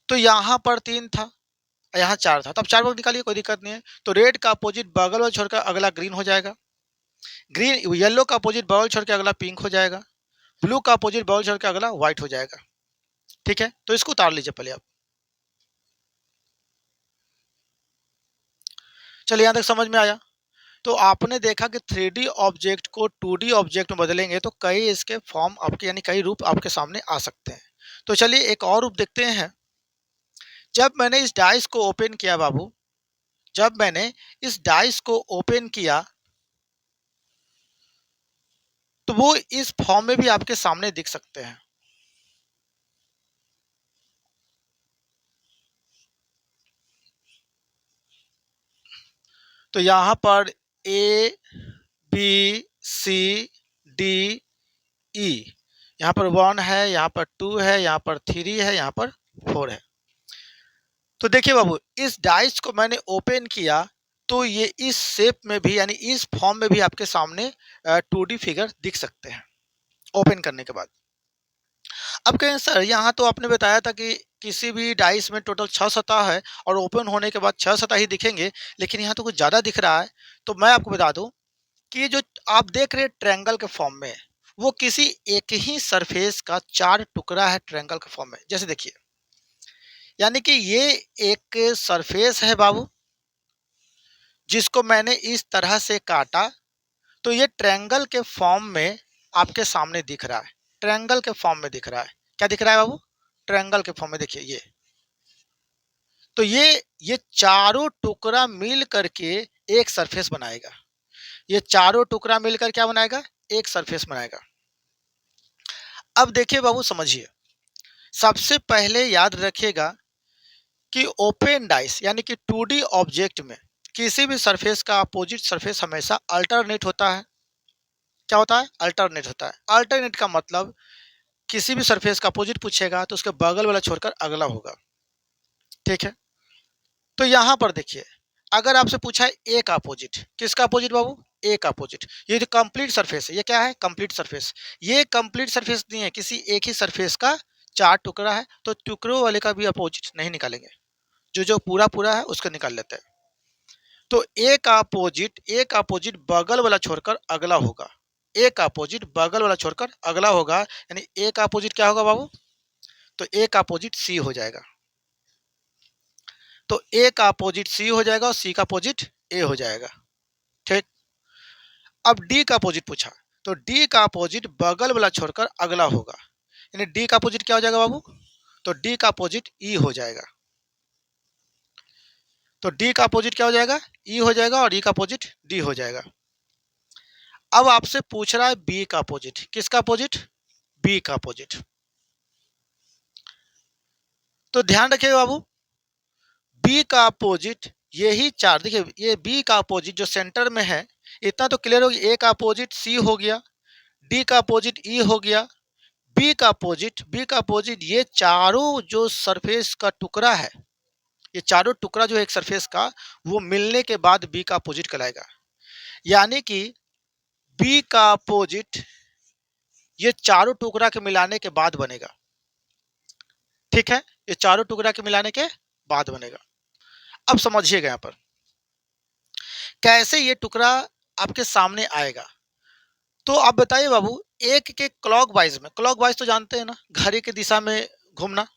तो यहाँ पर 3 था, यहाँ 4 था, तब 4 वक्त निकालिए, कोई दिक्कत नहीं है। तो रेड का अपोजिट बगल वाला छोड़कर अगला ग्रीन हो जाएगा, ग्रीन येलो का अपोजिट बगल छोड़ के अगला पिंक हो जाएगा, ब्लू का अपोजिट बगल छोड़ के अगला व्हाइट हो जाएगा। ठीक है, तो इसको उतार लीजिए पहले आप। चलिए यहाँ तक समझ में आया। तो आपने देखा कि 3D ऑब्जेक्ट को 2D ऑब्जेक्ट में बदलेंगे तो कई इसके फॉर्म आपके यानी कई रूप आपके सामने आ सकते हैं। तो चलिए एक और रूप देखते हैं। जब मैंने इस डाइस को ओपन किया बाबू, जब मैंने इस डाइस को ओपन किया तो वो इस फॉर्म में भी आपके सामने दिख सकते हैं। तो यहाँ पर A B C D E, यहाँ पर 1 है, यहाँ पर 2 है, यहाँ पर 3 है, यहाँ पर 4 है। तो देखिए बाबू, इस डाइस को मैंने ओपन किया तो ये इस शेप में भी यानी इस फॉर्म में भी आपके सामने 2D फिगर दिख सकते हैं ओपन करने के बाद। अब कहें सर यहाँ तो आपने बताया था कि किसी भी डाइस में टोटल 6 सतह है और ओपन होने के बाद 6 सतह ही दिखेंगे, लेकिन यहाँ तो कुछ ज़्यादा दिख रहा है। तो मैं आपको बता दूँ कि ये जो आप देख रहे हैं ट्रायंगल के फॉर्म में, वो किसी एक ही सरफेस का 4 टुकड़ा है ट्रायंगल के फॉर्म में। जैसे देखिए, यानी कि ये एक सरफेस है बाबू, जिसको मैंने इस तरह से काटा, तो ये ट्रायंगल के फॉर्म में आपके सामने दिख रहा है। ट्रायंगल के फॉर्म में दिख रहा है। क्या दिख रहा है बाबू? ट्रायंगल के फॉर्म में देखिए ये। तो ये चारों टुकड़ा मिल करके एक सरफेस बनाएगा। ये चारों टुकड़ा मिलकर क्या बनाएगा? एक सरफेस बनाएगा। अब देखिए बाबू, समझिए। सबसे पहले याद रखिएगा कि ओपन डाइस यानी कि 2D ऑब्जेक्ट में किसी भी सरफेस का अपोजिट सरफेस हमेशा अल्टरनेट होता है। क्या होता है? अल्टरनेट होता है। अल्टरनेट का मतलब किसी भी सरफेस का अपोजिट पूछेगा तो उसके बगल वाला छोड़कर अगला होगा। ठीक है? तो यहां पर देखिए, अगर आपसे पूछा है ए का अपोजिट, किसका अपोजिट बाबू? ए का अपोजिट। ये जो कंप्लीट सरफेस है, ये क्या है? Complete surface. ये कंप्लीट सरफेस नहीं है, किसी एक ही सरफेस का 4 टुकड़ा है, तो टुकड़ों वाले का भी अपोजिट नहीं निकालेंगे, जो जो पूरा पूरा है उसको निकाल लेते हैं। तो ए का अपोजिट बगल वाला छोड़कर अगला होगा। ए का अपोजिट बगल वाला छोड़कर अगला होगा, यानी ए का अपोजिट क्या होगा बाबू? तो ए का अपोजिट सी हो जाएगा। तो ए का अपोजिट सी हो जाएगा और सी का अपोजिट ए हो जाएगा। ठीक। अब डी का अपोजिट पूछा, तो डी का अपोजिट बगल वाला छोड़कर अगला होगा, यानी डी का अपोजिट क्या हो जाएगा बाबू? तो डी का अपोजिट ई हो जाएगा। तो डी का अपोजिट क्या हो जाएगा? ई हो जाएगा और ई का अपोजिट डी हो जाएगा। अब आपसे पूछ रहा है बी का अपोजिट। किसका अपोजिट? बी का अपोजिट। तो ध्यान रखिएगा बाबू, बी का अपोजिट यही 4, देखिए ये बी का अपोजिट जो सेंटर में है, इतना तो क्लियर हो गया। ए का अपोजिट सी हो गया, डी का अपोजिट ई हो गया, बी का अपोजिट ये चारों जो सरफेस का टुकड़ा है, ये चारों टुकड़ा जो है एक सरफेस का, वो मिलने के बाद बी का अपोजिट कहलाएगा। यानी कि बी का अपोजिट ये चारों टुकड़ा के मिलाने के बाद बनेगा। ठीक है? ये चारों टुकड़ा के मिलाने के बाद बनेगा। अब समझिएगा यहां पर कैसे ये टुकड़ा आपके सामने आएगा। तो आप बताइए बाबू, एक के क्लॉकवाइज में, क्लॉकवाइज तो जानते हैं ना, घड़ी की दिशा में घूमना।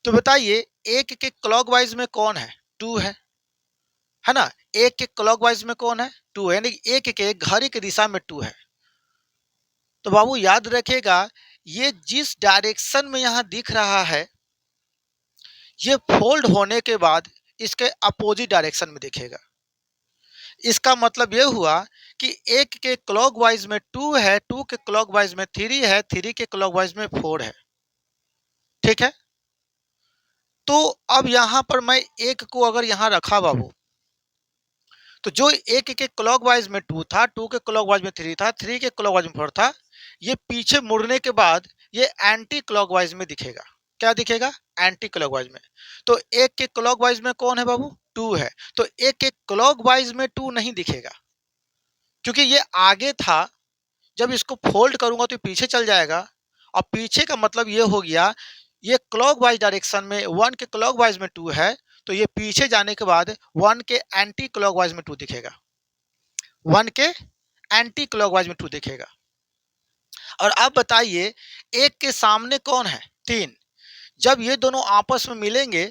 तो बताइए एक के क्लॉकवाइज में कौन है? 2 है ना? एक के क्लॉकवाइज में कौन है? 2 है, यानी एक के घड़ी की दिशा में 2 है। तो बाबू याद रखिएगा, ये जिस डायरेक्शन में यहां दिख रहा है, ये फोल्ड होने के बाद इसके अपोजिट डायरेक्शन में दिखेगा। इसका मतलब यह हुआ कि एक के क्लॉकवाइज में 2 है, 2 के क्लॉकवाइज में 3 है, 3 के क्लॉकवाइज में 4 है। ठीक है? तो अब यहां पर मैं एक को अगर यहां रखा बाबू, तो जो एक के क्लॉकवाइज में 2 था, 2 के क्लॉकवाइज में 3 था, 3 के क्लॉकवाइज में 4 था, ये पीछे मुड़ने के बाद ये एंटी क्लॉकवाइज में दिखेगा। क्या दिखेगा? एंटी क्लॉकवाइज में। तो एक के क्लॉकवाइज में कौन है बाबू? 2 है। तो एक के क्लॉकवाइज में 2 नहीं दिखेगा, क्योंकि ये आगे था। जब इसको फोल्ड करूंगा तो पीछे चल जाएगा, और पीछे का मतलब ये हो गया, ये क्लॉकवाइज डायरेक्शन में 1 के क्लॉकवाइज में 2 है, तो ये पीछे जाने के बाद 1 के एंटी क्लॉकवाइज में 2 दिखेगा। 1 के एंटी क्लॉकवाइज में 2 दिखेगा। और अब बताइए, एक के सामने कौन है? 3। जब ये दोनों आपस में मिलेंगे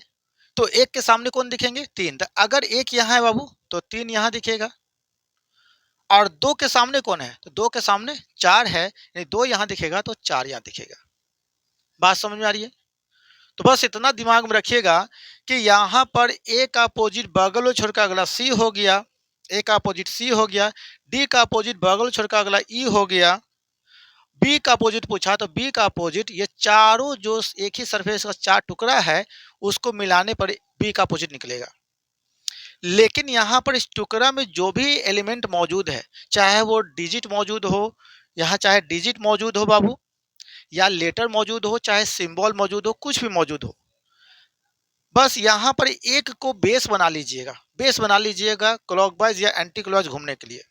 तो एक के सामने कौन दिखेंगे? 3। तो अगर एक यहाँ है बाबू तो 3 यहाँ दिखेगा, और 2 के सामने कौन है? तो 2 के सामने 4 है, यानी 2 यहाँ दिखेगा तो 4 यहाँ दिखेगा। बात समझ में आ रही है? तो बस इतना दिमाग में रखिएगा कि यहाँ पर ए का अपोजिट बगल छोड़कर अगला सी हो गया, ए का अपोजिट सी हो गया, डी का अपोजिट बगल छोड़कर अगला ई हो गया, बी का अपोजिट पूछा तो बी का अपोजिट ये चारों जो एक ही सरफेस का 4 टुकड़ा है, उसको मिलाने पर बी का अपोजिट निकलेगा। लेकिन यहाँ पर इस टुकड़ा में जो भी एलिमेंट मौजूद है, चाहे वो डिजिट मौजूद हो, यहाँ चाहे डिजिट मौजूद हो बाबू, या लेटर मौजूद हो, चाहे सिंबल मौजूद हो, कुछ भी मौजूद हो, बस यहाँ पर एक को बेस बना लीजिएगा, बेस बना लीजिएगा क्लॉकवाइज या एंटी क्लॉकवाइज घूमने के लिए,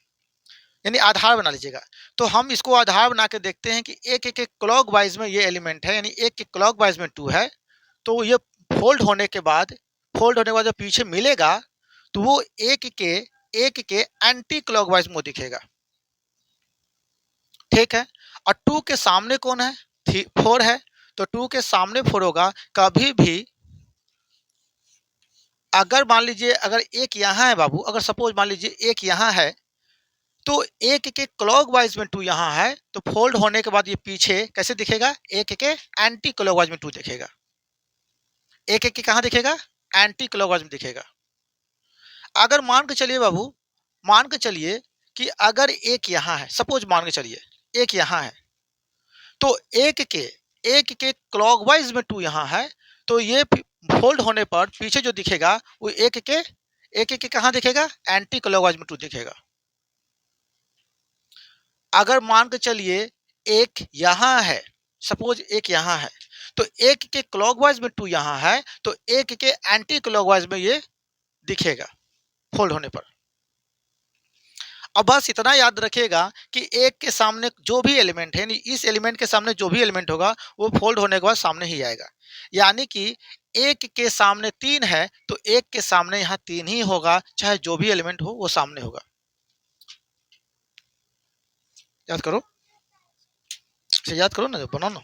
यानी आधार बना लीजिएगा। तो हम इसको आधार बना के देखते हैं कि एक एक क्लॉकवाइज में ये एलिमेंट है, यानी एक क्लॉकवाइज में 2 है, तो ये फोल्ड होने के बाद जब पीछे मिलेगा तो वो एक के एंटी क्लॉकवाइज में दिखेगा, ठीक है। और 2 के सामने कौन है? 4 है, तो 2 के सामने 4 होगा। कभी भी अगर मान लीजिए अगर एक यहाँ है बाबू, अगर सपोज मान लीजिए एक यहाँ है, तो एक के क्लॉकवाइज में 2 यहाँ है, तो फोल्ड होने के बाद ये पीछे कैसे दिखेगा? एक के एंटी क्लॉकवाइज में 2 दिखेगा। एक के कहाँ दिखेगा? एंटी क्लॉकवाइज में दिखेगा। अगर मान के चलिए बाबू, मान के चलिए कि अगर एक यहाँ है, सपोज मान के चलिए एक यहाँ है, तो एक के क्लॉकवाइज में 2 यहाँ है, तो ये फोल्ड होने पर पीछे जो दिखेगा वो एक के कहाँ दिखेगा? एंटी क्लॉकवाइज में 2 दिखेगा। अगर मान के चलिए एक यहाँ है, सपोज एक यहाँ है, तो एक के क्लॉकवाइज में 2 यहाँ है, तो एक के एंटी क्लॉकवाइज में ये दिखेगा फोल्ड होने पर। अब बस इतना याद रखिएगा कि एक के सामने जो भी एलिमेंट है, इस एलिमेंट के सामने जो भी एलिमेंट होगा वो फोल्ड होने के बाद सामने ही आएगा। यानी कि एक के सामने 3 है, तो एक के सामने यहाँ 3 ही होगा, चाहे जो भी एलिमेंट हो वो सामने होगा। याद करो, याद करो ना, बनाओ ना,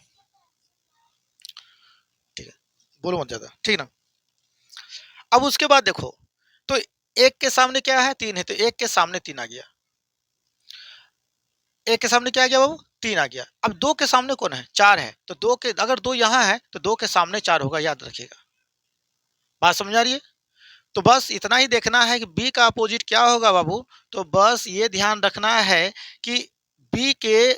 ठीक है, बोलो मत ज्यादा, ठीक ना। अब उसके बाद देखो, तो एक के सामने क्या है? 3 है, तो एक के सामने 3 आ गया। एक के सामने क्या आ गया बाबू? 3 आ गया। अब 2 के सामने कौन है? 4 है, तो 2 के अगर 2 यहाँ है तो 2 के सामने 4 होगा, याद रखिएगा। बात समझ आ रही है? तो बस इतना ही देखना है कि बी का अपोजिट क्या होगा बाबू। तो बस ये ध्यान रखना है कि बी के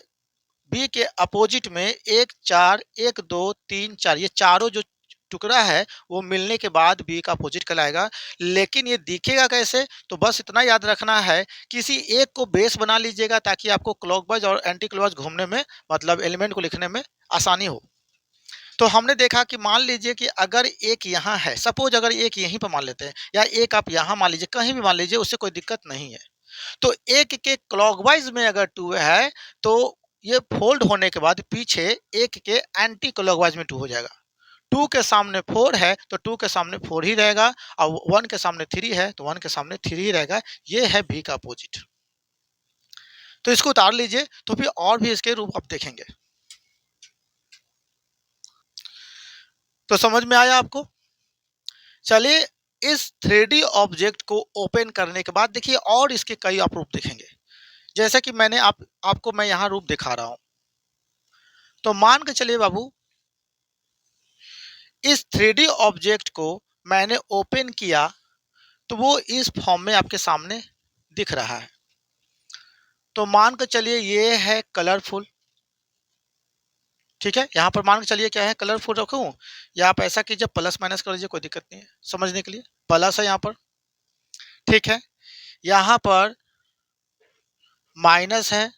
बी के अपोजिट में 1 4 1 2 3 4 ये चारों जो टुकड़ा है वो मिलने के बाद बी का अपोजिट कहलाएगा। लेकिन ये दिखेगा कैसे? तो बस इतना याद रखना है, किसी एक को बेस बना लीजिएगा ताकि आपको क्लॉकवाइज और एंटी क्लॉकवाइज घूमने में, मतलब एलिमेंट को लिखने में आसानी हो। तो हमने देखा कि मान लीजिए कि अगर एक यहाँ है, सपोज अगर एक यहीं पर मान लेते हैं, या एक आप यहाँ मान लीजिए, कहीं भी मान लीजिए, उससे कोई दिक्कत नहीं है। तो एक के क्लॉकवाइज में अगर 2 है, तो ये फोल्ड होने के बाद पीछे एक के एंटी क्लॉकवाइज में 2 हो जाएगा। 2 के सामने 4 है, तो 2 के सामने 4 ही रहेगा, और 1 के सामने 3 है, तो 1 के सामने 3 ही रहेगा। ये है बी का अपोजिट। तो इसको उतार लीजिए, तो फिर और भी इसके रूप आप देखेंगे। तो समझ में आया आपको? चलिए, इस 3D ऑब्जेक्ट को ओपन करने के बाद देखिए और इसके कई आप रूप देखेंगे। जैसे कि मैंने आपको मैं यहाँ रूप दिखा रहा हूँ। तो मान के चलिए बाबू, इस 3D ऑब्जेक्ट को मैंने ओपन किया तो वो इस फॉर्म में आपके सामने दिख रहा है। तो मान के चलिए ये है कलरफुल, ठीक है। यहाँ पर मान के चलिए क्या है, कलरफुल रखूँ, या आप ऐसा कीजिए प्लस माइनस कर लीजिए, कोई दिक्कत नहीं है समझने के लिए। प्लस है यहाँ पर, ठीक है, यहाँ पर माइनस है,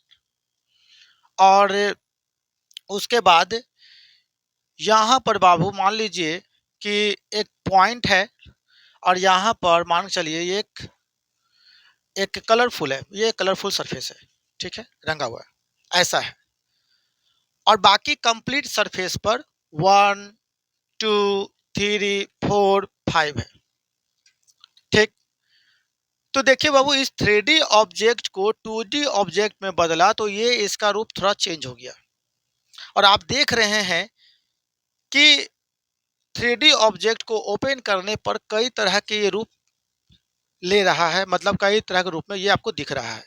और उसके बाद यहाँ पर बाबू मान लीजिए कि एक पॉइंट है, और यहाँ पर मान के चलिए एक कलरफुल है, ये कलरफुल सरफेस है, ठीक है, रंगा हुआ है, ऐसा है। और बाकी कंप्लीट सरफेस पर 1 2 3 4 5 है, ठीक। तो देखिए बाबू, इस 3D ऑब्जेक्ट को 2D ऑब्जेक्ट में बदला तो ये इसका रूप थोड़ा चेंज हो गया, और आप देख रहे हैं कि 3D ऑब्जेक्ट को ओपन करने पर कई तरह के ये रूप ले रहा है, मतलब कई तरह के रूप में ये आपको दिख रहा है।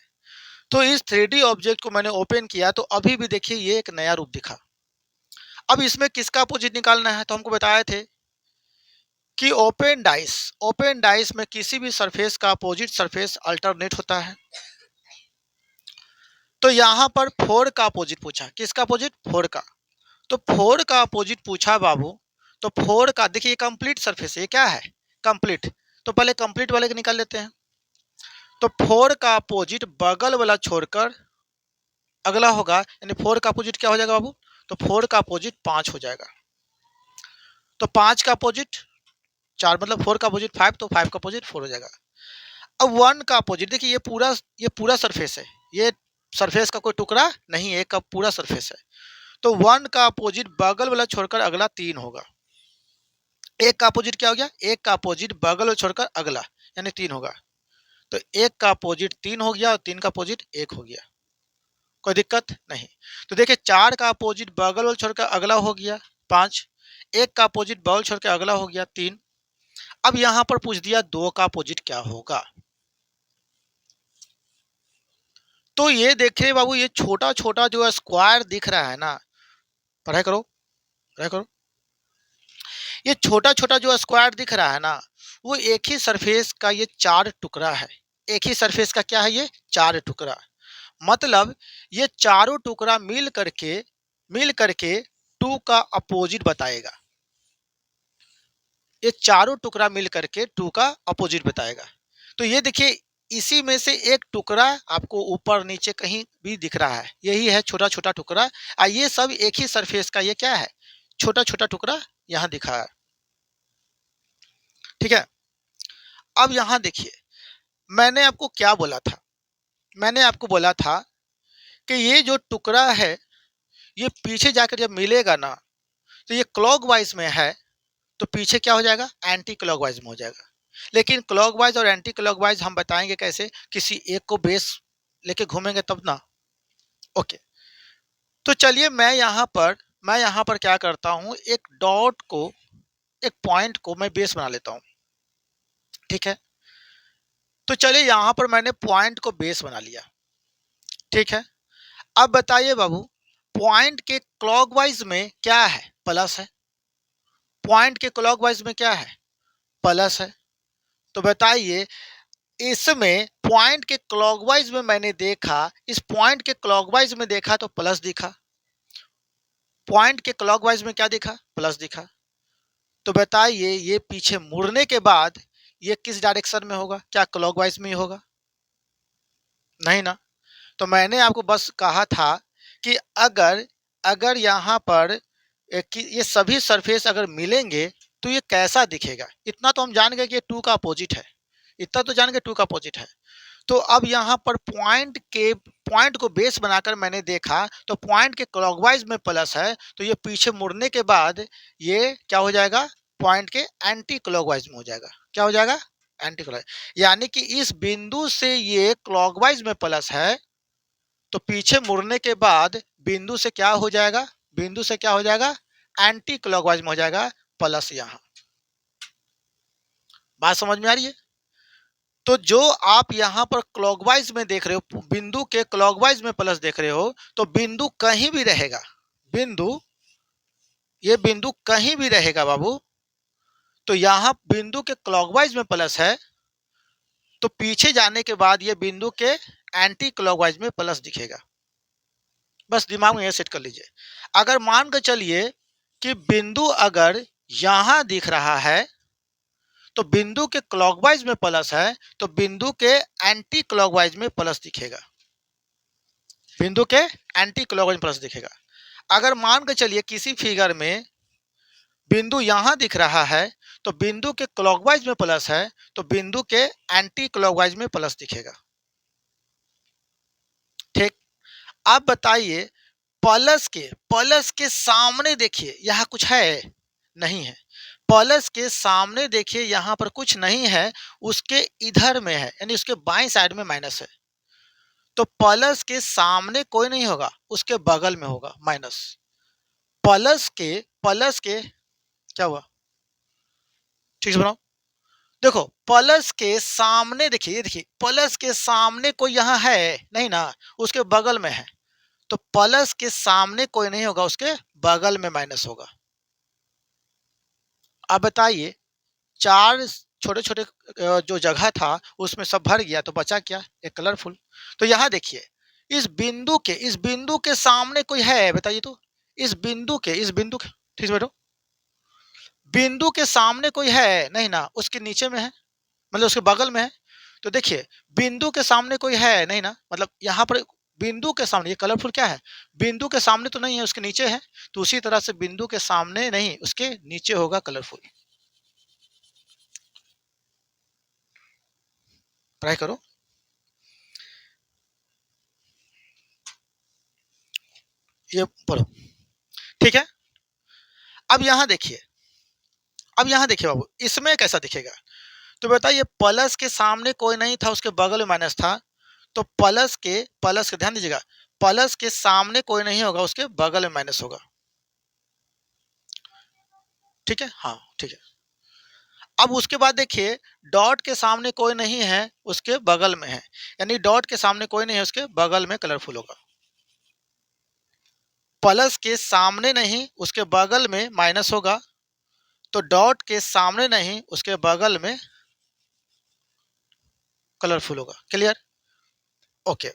तो इस 3D ऑब्जेक्ट को मैंने ओपन किया तो अभी भी देखिए ये एक नया रूप दिखा। अब इसमें किसका अपोजिट निकालना है? तो हमको बताए थे कि ओपन डाइस में किसी भी सरफेस का अपोजिट सरफेस अल्टरनेट होता है। तो यहाँ पर 4 का अपोजिट पूछा, किसका अपोजिट? 4 का। तो 4 का अपोजिट पूछा बाबू, तो 4 का देखिए कंप्लीट सरफेस है, ये क्या है? कंप्लीट। तो पहले कंप्लीट वाले को निकाल लेते हैं। तो 4 का अपोजिट बगल वाला छोड़कर अगला होगा, यानी 4 का अपोजिट क्या हो जाएगा बाबू? तो 4 का अपोजिट 5 हो जाएगा। तो 5 का अपोजिट 4 मतलब 4 का अपोजिट 5, तो 5 का अपोजिट 4 हो जाएगा। अब 1 का अपोजिट देखिए, ये पूरा सरफेस है, ये सरफेस का कोई टुकड़ा नहीं है, का पूरा सरफेस है। तो 1 का अपोजिट बगल वाला छोड़कर अगला 3 होगा। एक का अपोजिट क्या हो गया, एक का अपोजिट बगल वाला छोड़कर अगला यानी 3 होगा। तो एक का अपोजिट 3 हो गया और 3 का अपोजिट 1 हो गया, कोई दिक्कत नहीं। तो देखिए 4 का अपोजिट बगल वाला छोड़कर अगला हो गया 5, एक का अपोजिट बगल छोड़ के अगला हो गया 3। अब यहां पर पूछ दिया 2 का अपोजिट क्या होगा। तो ये देखिए बाबू, ये छोटा छोटा जो स्क्वायर दिख रहा है ना, पढ़ाई करो पढ़ाई करो, ये छोटा छोटा जो स्क्वायर दिख रहा है ना, वो एक ही सरफेस का ये 4 टुकड़ा है। एक ही सरफेस का क्या है, ये 4 टुकड़ा। मतलब ये चारों टुकड़ा मिल करके 2 का अपोजिट बताएगा। ये चारों टुकड़ा मिल करके 2 का अपोजिट बताएगा। तो ये देखिए, इसी में से एक टुकड़ा आपको ऊपर नीचे कहीं भी दिख रहा है, यही है छोटा छोटा टुकड़ा। ये सब एक ही सरफेस का ये क्या है, छोटा छोटा टुकड़ा यहाँ दिखा है। ठीक है। अब यहाँ देखिए, मैंने आपको क्या बोला था, मैंने आपको बोला था कि ये जो टुकड़ा है, ये पीछे जाकर जब मिलेगा ना, तो ये क्लॉकवाइज में है, तो पीछे क्या हो जाएगा, एंटी क्लॉकवाइज में हो जाएगा। लेकिन क्लॉकवाइज और एंटी क्लॉकवाइज हम बताएंगे कैसे, किसी एक को बेस लेके घूमेंगे तब ना। ओके, तो चलिए मैं यहाँ पर क्या करता हूँ, एक डॉट को, एक पॉइंट को मैं बेस बना लेता हूँ। ठीक है। तो चलिए यहाँ पर मैंने पॉइंट को बेस बना लिया। ठीक है। अब बताइए बाबू, पॉइंट के क्लॉकवाइज में क्या है, प्लस है। पॉइंट के क्लॉकवाइज में क्या है, प्लस है। तो बताइए, इसमें पॉइंट के क्लॉकवाइज में मैंने देखा, इस पॉइंट के क्लॉकवाइज में देखा तो प्लस दिखा, पॉइंट के क्लॉकवाइज में क्या दिखा, प्लस दिखा। तो बताइए, ये पीछे मुड़ने के बाद ये किस डायरेक्शन में होगा, क्या क्लॉकवाइज में ही होगा, नहीं ना। तो मैंने आपको बस कहा था कि अगर अगर यहाँ पर कि ये सभी सरफेस अगर मिलेंगे तो ये कैसा दिखेगा, इतना तो हम जान गए कि 2 का अपोजिट है, इतना तो जान गए 2 का अपोजिट है। तो अब यहाँ पर पॉइंट को बेस बनाकर मैंने देखा, तो पॉइंट के क्लॉकवाइज में प्लस है, तो ये पीछे मुड़ने के बाद ये क्या हो जाएगा, पॉइंट के एंटी क्लॉकवाइज में हो जाएगा। क्या हो जाएगा, एंटी क्लॉकवाइज। यानी कि इस बिंदु से ये क्लॉकवाइज में प्लस है, तो पीछे मुड़ने के बाद बिंदु से क्या हो जाएगा, बिंदु से क्या हो जाएगा, एंटी क्लॉकवाइज में हो जाएगा, प्लस। यहाँ बात समझ में आ रही है। तो जो आप यहाँ पर क्लॉकवाइज में देख रहे हो, बिंदु के क्लॉकवाइज में प्लस देख रहे हो, तो बिंदु कहीं भी रहेगा, ये बिंदु कहीं भी रहेगा बाबू। तो यहाँ बिंदु के क्लॉकवाइज में प्लस है, तो पीछे जाने के बाद ये बिंदु के एंटी क्लॉकवाइज में प्लस दिखेगा। बस दिमाग में ये सेट कर लीजिए। अगर मान कर चलिए कि बिंदु अगर यहां दिख रहा है, तो बिंदु के क्लॉकवाइज में प्लस है, तो बिंदु के एंटी क्लॉकवाइज में प्लस दिखेगा, बिंदु के एंटी क्लॉकवाइज में प्लस दिखेगा। अगर मान कर चलिए किसी फिगर में बिंदु यहां दिख रहा है, तो बिंदु के क्लॉकवाइज में प्लस है, तो बिंदु के एंटी क्लॉकवाइज में प्लस दिखेगा। ठीक। अब बताइए, प्लस के सामने देखिए यहाँ कुछ है, नहीं है। प्लस के सामने देखिए यहाँ पर कुछ नहीं है, उसके इधर में है, यानी उसके बाएं साइड में माइनस है। तो प्लस के सामने कोई नहीं होगा, उसके बगल में होगा माइनस। प्लस के क्या हुआ, ठीक से बनाओ। देखो, प्लस के सामने देखिए, ये देखिए प्लस के सामने कोई यहाँ है नहीं ना, उसके बगल में है। तो प्लस के सामने कोई नहीं होगा, उसके बगल में माइनस होगा। अब बताइए, 4 छोटे छोटे जो जगह था उसमें सब भर गया, तो बचा क्या, एक कलरफुल। तो यहाँ देखिए, इस बिंदु के सामने कोई है, बताइए तो। इस बिंदु के ठीक से बैठो, बिंदु के सामने कोई है नहीं ना, उसके नीचे में है, मतलब उसके बगल में है। तो देखिए, बिंदु के सामने कोई है नहीं ना, मतलब यहाँ पर बिंदु के सामने ये कलरफुल क्या है, बिंदु के सामने तो नहीं है, उसके नीचे है। तो उसी तरह से बिंदु के सामने नहीं, उसके नीचे होगा कलरफुल। ट्राई करो। ये पढ़ो, ठीक है। अब यहाँ देखिए, अब यहाँ देखिए बाबू, इसमें कैसा दिखेगा? तो बताइए, प्लस के सामने कोई नहीं था, उसके बगल में माइनस था, तो प्लस के ध्यान दीजिएगा, प्लस के सामने कोई नहीं होगा, उसके बगल में माइनस होगा। ठीक है, हाँ ठीक है। अब उसके बाद देखिए, डॉट के सामने कोई नहीं है, उसके बगल में है, यानी डॉट के सामने कोई नहीं है, उसके बगल में कलरफुल होगा। प्लस के सामने नहीं, उसके बगल में माइनस होगा, तो डॉट के सामने नहीं, उसके बगल में कलरफुल होगा। क्लियर? ओके।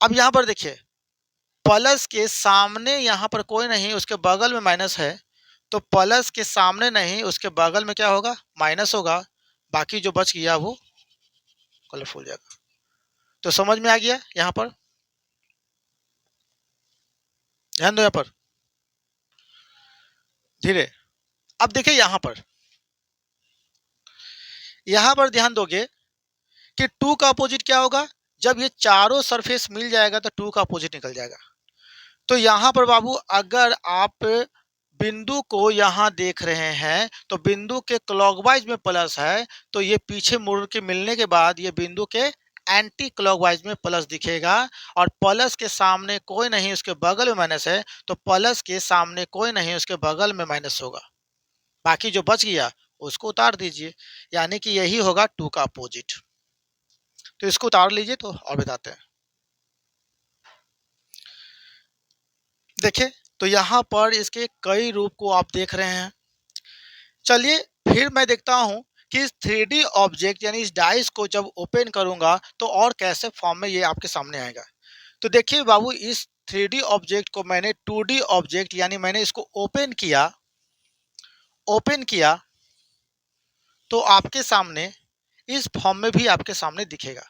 अब यहां पर देखिए, प्लस के सामने यहां पर कोई नहीं, उसके बगल में माइनस है, तो प्लस के सामने नहीं, उसके बगल में क्या होगा? माइनस होगा। बाकी जो बच गया वो कलरफुल जाएगा। तो समझ में आ गया यहां पर? ध्यान दो यहां पर धीरे। अब देखिए यहां पर ध्यान दोगे कि टू का अपोजिट क्या होगा? जब ये चारों सरफेस मिल जाएगा तो टू का अपोजिट निकल जाएगा। तो यहां पर बाबू, अगर आप बिंदु को यहां देख रहे हैं, तो बिंदु के क्लॉकवाइज में प्लस है, तो ये पीछे मुड़ के मिलने के बाद ये बिंदु के एंटी क्लॉकवाइज में प्लस दिखेगा। और प्लस के सामने कोई नहीं, उसके बगल में माइनस है, तो प्लस के सामने कोई नहीं, उसके बगल में माइनस होगा। बाकी जो बच गया उसको उतार दीजिए, यानी कि यही होगा टू का अपोजिट। तो इसको उतार लीजिए तो और बताते हैं। देखिए, तो यहां पर इसके कई रूप को आप देख रहे हैं। चलिए फिर मैं देखता हूं कि इस 3D ऑब्जेक्ट यानी इस डाइस को जब ओपन करूंगा तो और कैसे फॉर्म में ये आपके सामने आएगा। तो देखिए बाबू, इस 3D ऑब्जेक्ट को मैंने 2D ऑब्जेक्ट यानी मैंने इसको ओपन किया तो आपके सामने इस फॉर्म में भी आपके सामने दिखेगा।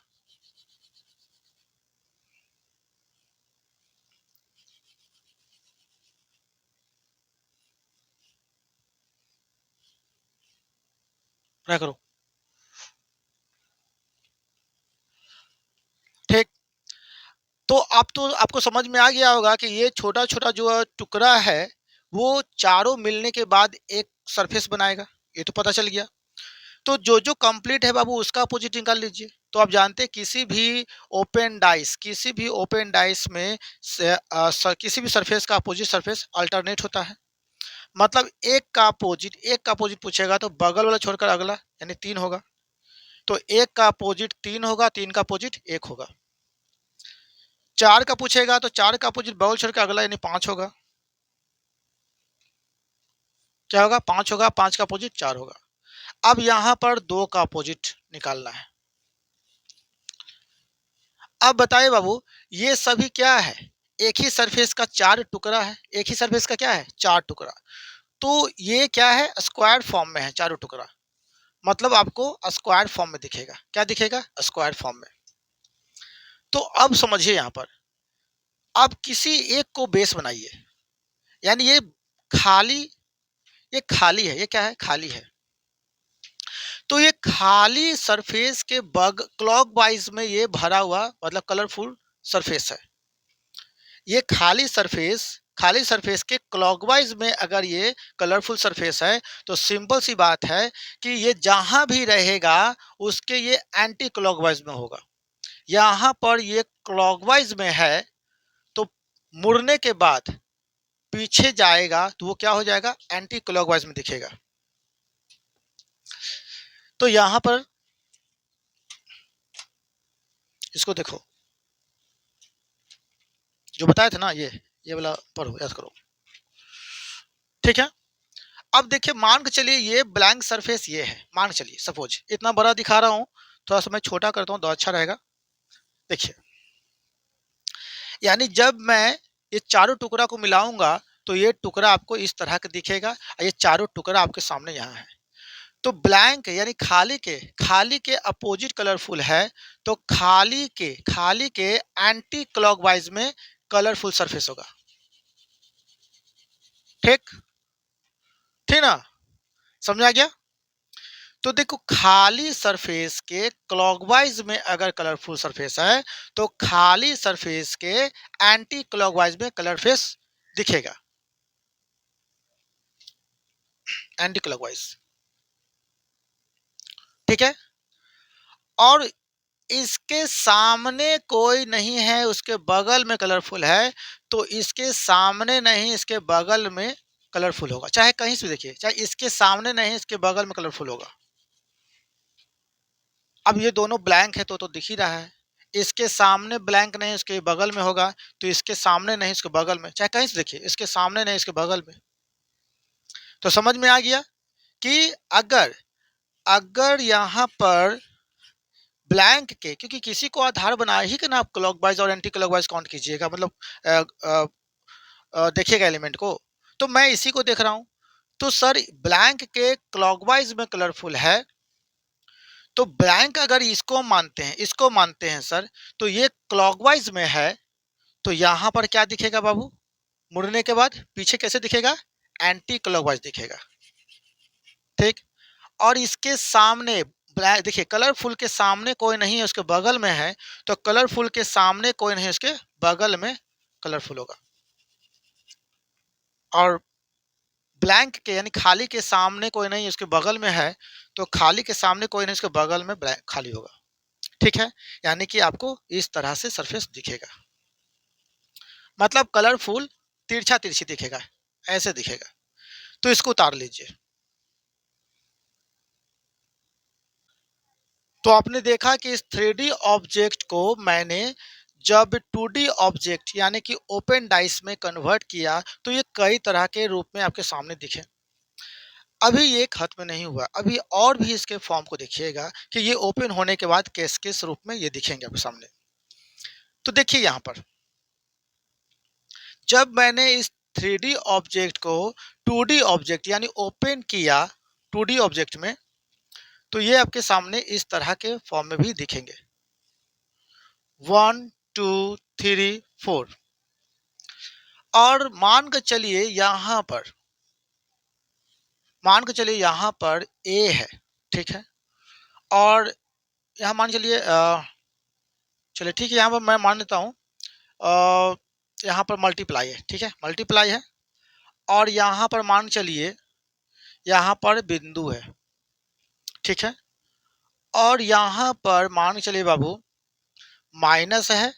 क्या करो, ठीक। तो आपको समझ में आ गया होगा कि ये छोटा छोटा जो टुकड़ा है वो चारों मिलने के बाद एक सरफेस बनाएगा। ये तो पता चल गया। तो जो जो कंप्लीट है बाबू, उसका अपोजिट निकाल लीजिए। तो आप जानते हैं किसी भी ओपन डाइस में किसी भी सरफेस का अपोजिट सरफेस अल्टरनेट होता है। मतलब एक का अपोजिट पूछेगा तो बगल वाला छोड़कर अगला यानी 3 होगा। तो एक का अपोजिट 3 होगा, 3 का अपोजिट 1 होगा। 4 का पूछेगा तो 4 का अपोजिट बगल छोड़कर अगला यानी 5 होगा। क्या होगा? 5 होगा। 5 का अपोजिट 4 होगा। अब यहां पर 2 का अपोजिट निकालना है। अब बताइए बाबू, ये सभी क्या है? एक ही सरफेस का 4 टुकड़ा है। एक ही सरफेस का क्या है? 4 टुकड़ा। तो ये क्या है? स्क्वायर फॉर्म में है चारों टुकड़ा। मतलब आपको स्क्वायर फॉर्म में दिखेगा। क्या दिखेगा? स्क्वायर फॉर्म में। तो अब समझिए यहां पर, आप किसी एक को बेस बनाइए, यानी खाली ये खाली है। ये क्या है? खाली है। तो ये खाली सरफेस के बग क्लॉकवाइज में ये भरा हुआ मतलब कलरफुल सरफेस है। ये खाली सरफेस के क्लॉकवाइज में अगर ये कलरफुल सरफेस है, तो सिंपल सी बात है कि ये जहां भी रहेगा उसके ये एंटी क्लॉकवाइज में होगा। यहां पर ये क्लॉकवाइज में है, तो मुड़ने के बाद पीछे जाएगा तो वो क्या हो जाएगा? एंटी क्लॉकवाइज में दिखेगा। तो यहां पर इसको देखो, जो बताया था ना, ये वाला पढ़ो, याद करो। ठीक है। अब देखिए, मान के चलिए ये ब्लैंक सरफेस ये है। मान के चलिए, सपोज इतना बड़ा दिखा रहा हूं, थोड़ा सा मैं छोटा करता हूं तो अच्छा रहेगा। देखिए, यानी जब मैं ये चारों टुकड़ा को मिलाऊंगा तो ये टुकड़ा आपको इस तरह का दिखेगा और ये चारों टुकड़ा आपके सामने यहाँ है। तो ब्लैंक यानी खाली के अपोजिट कलरफुल है। तो खाली के एंटी क्लॉकवाइज में कलरफुल सरफेस होगा। ठीक, ठीक ना? समझ आ गया? तो देखो खाली सरफेस के क्लॉकवाइज में अगर कलरफुल सरफेस है तो खाली सरफेस के एंटी क्लॉकवाइज में कलर फेस दिखेगा, एंटी क्लॉकवाइज। ठीक है। और इसके सामने कोई नहीं है, उसके बगल में कलरफुल है, तो इसके सामने नहीं इसके बगल में कलरफुल होगा। चाहे कहीं से देखिए, चाहे इसके सामने नहीं इसके बगल में कलरफुल होगा। अब ये दोनों ब्लैंक है तो दिख ही रहा है। इसके सामने ब्लैंक नहीं इसके बगल में होगा, तो इसके सामने नहीं इसके बगल में, चाहे कहीं से देखिए, इसके सामने नहीं इसके बगल में। तो समझ में आ गया कि अगर अगर यहाँ पर ब्लैंक के, क्योंकि किसी को आधार बना ही कि ना आप क्लॉकवाइज और एंटी क्लॉकवाइज काउंट कीजिएगा, मतलब देखिएगा एलिमेंट को, तो मैं इसी को देख रहा हूं। तो सर ब्लैंक के क्लॉकवाइज में कलरफुल है, तो ब्लैंक अगर इसको मानते हैं, इसको मानते हैं सर, तो ये क्लॉकवाइज में है, तो यहां पर क्या दिखेगा बाबू, मुड़ने के बाद पीछे कैसे दिखेगा, एंटी क्लॉकवाइज दिखेगा। ठीक। और इसके सामने ब्लैक देखिए, कलरफुल के सामने कोई नहीं है उसके बगल में है, तो कलरफुल के सामने कोई नहीं उसके बगल में कलरफुल होगा। और ब्लैंक के यानी खाली के सामने कोई नहीं उसके बगल में है, तो खाली के सामने कोई नहीं उसके बगल में ब्लैंक खाली होगा। ठीक है। यानी कि आपको इस तरह से सरफेस दिखेगा, मतलब कलरफुल तिरछा तिरछी दिखेगा, ऐसे दिखेगा। तो इसको उतार लीजिए। तो आपने देखा कि इस 3D ऑब्जेक्ट को मैंने जब 2D ऑब्जेक्ट यानी कि ओपन डाइस में कन्वर्ट किया, तो ये कई तरह के रूप में आपके सामने दिखे। अभी ये खत्म नहीं हुआ, अभी और भी इसके फॉर्म को देखिएगा कि ये ओपन होने के बाद किस किस रूप में ये दिखेंगे आपके सामने। तो देखिए यहाँ पर जब मैंने इस 3D ऑब्जेक्ट को 2D ऑब्जेक्ट यानी ओपन किया 2D ऑब्जेक्ट में, तो ये आपके सामने इस तरह के फॉर्म में भी दिखेंगे, 1 2 3 4। और मान के चलिए यहाँ पर ए है। ठीक है। और यहाँ मान चलिए चलिए ठीक है, यहाँ पर मैं मान लेता हूँ यहाँ पर मल्टीप्लाई है। ठीक है, मल्टीप्लाई है। और यहाँ पर मान चलिए यहाँ पर बिंदु है। ठीक है। और यहाँ पर मान चलिए बाबू माइनस है।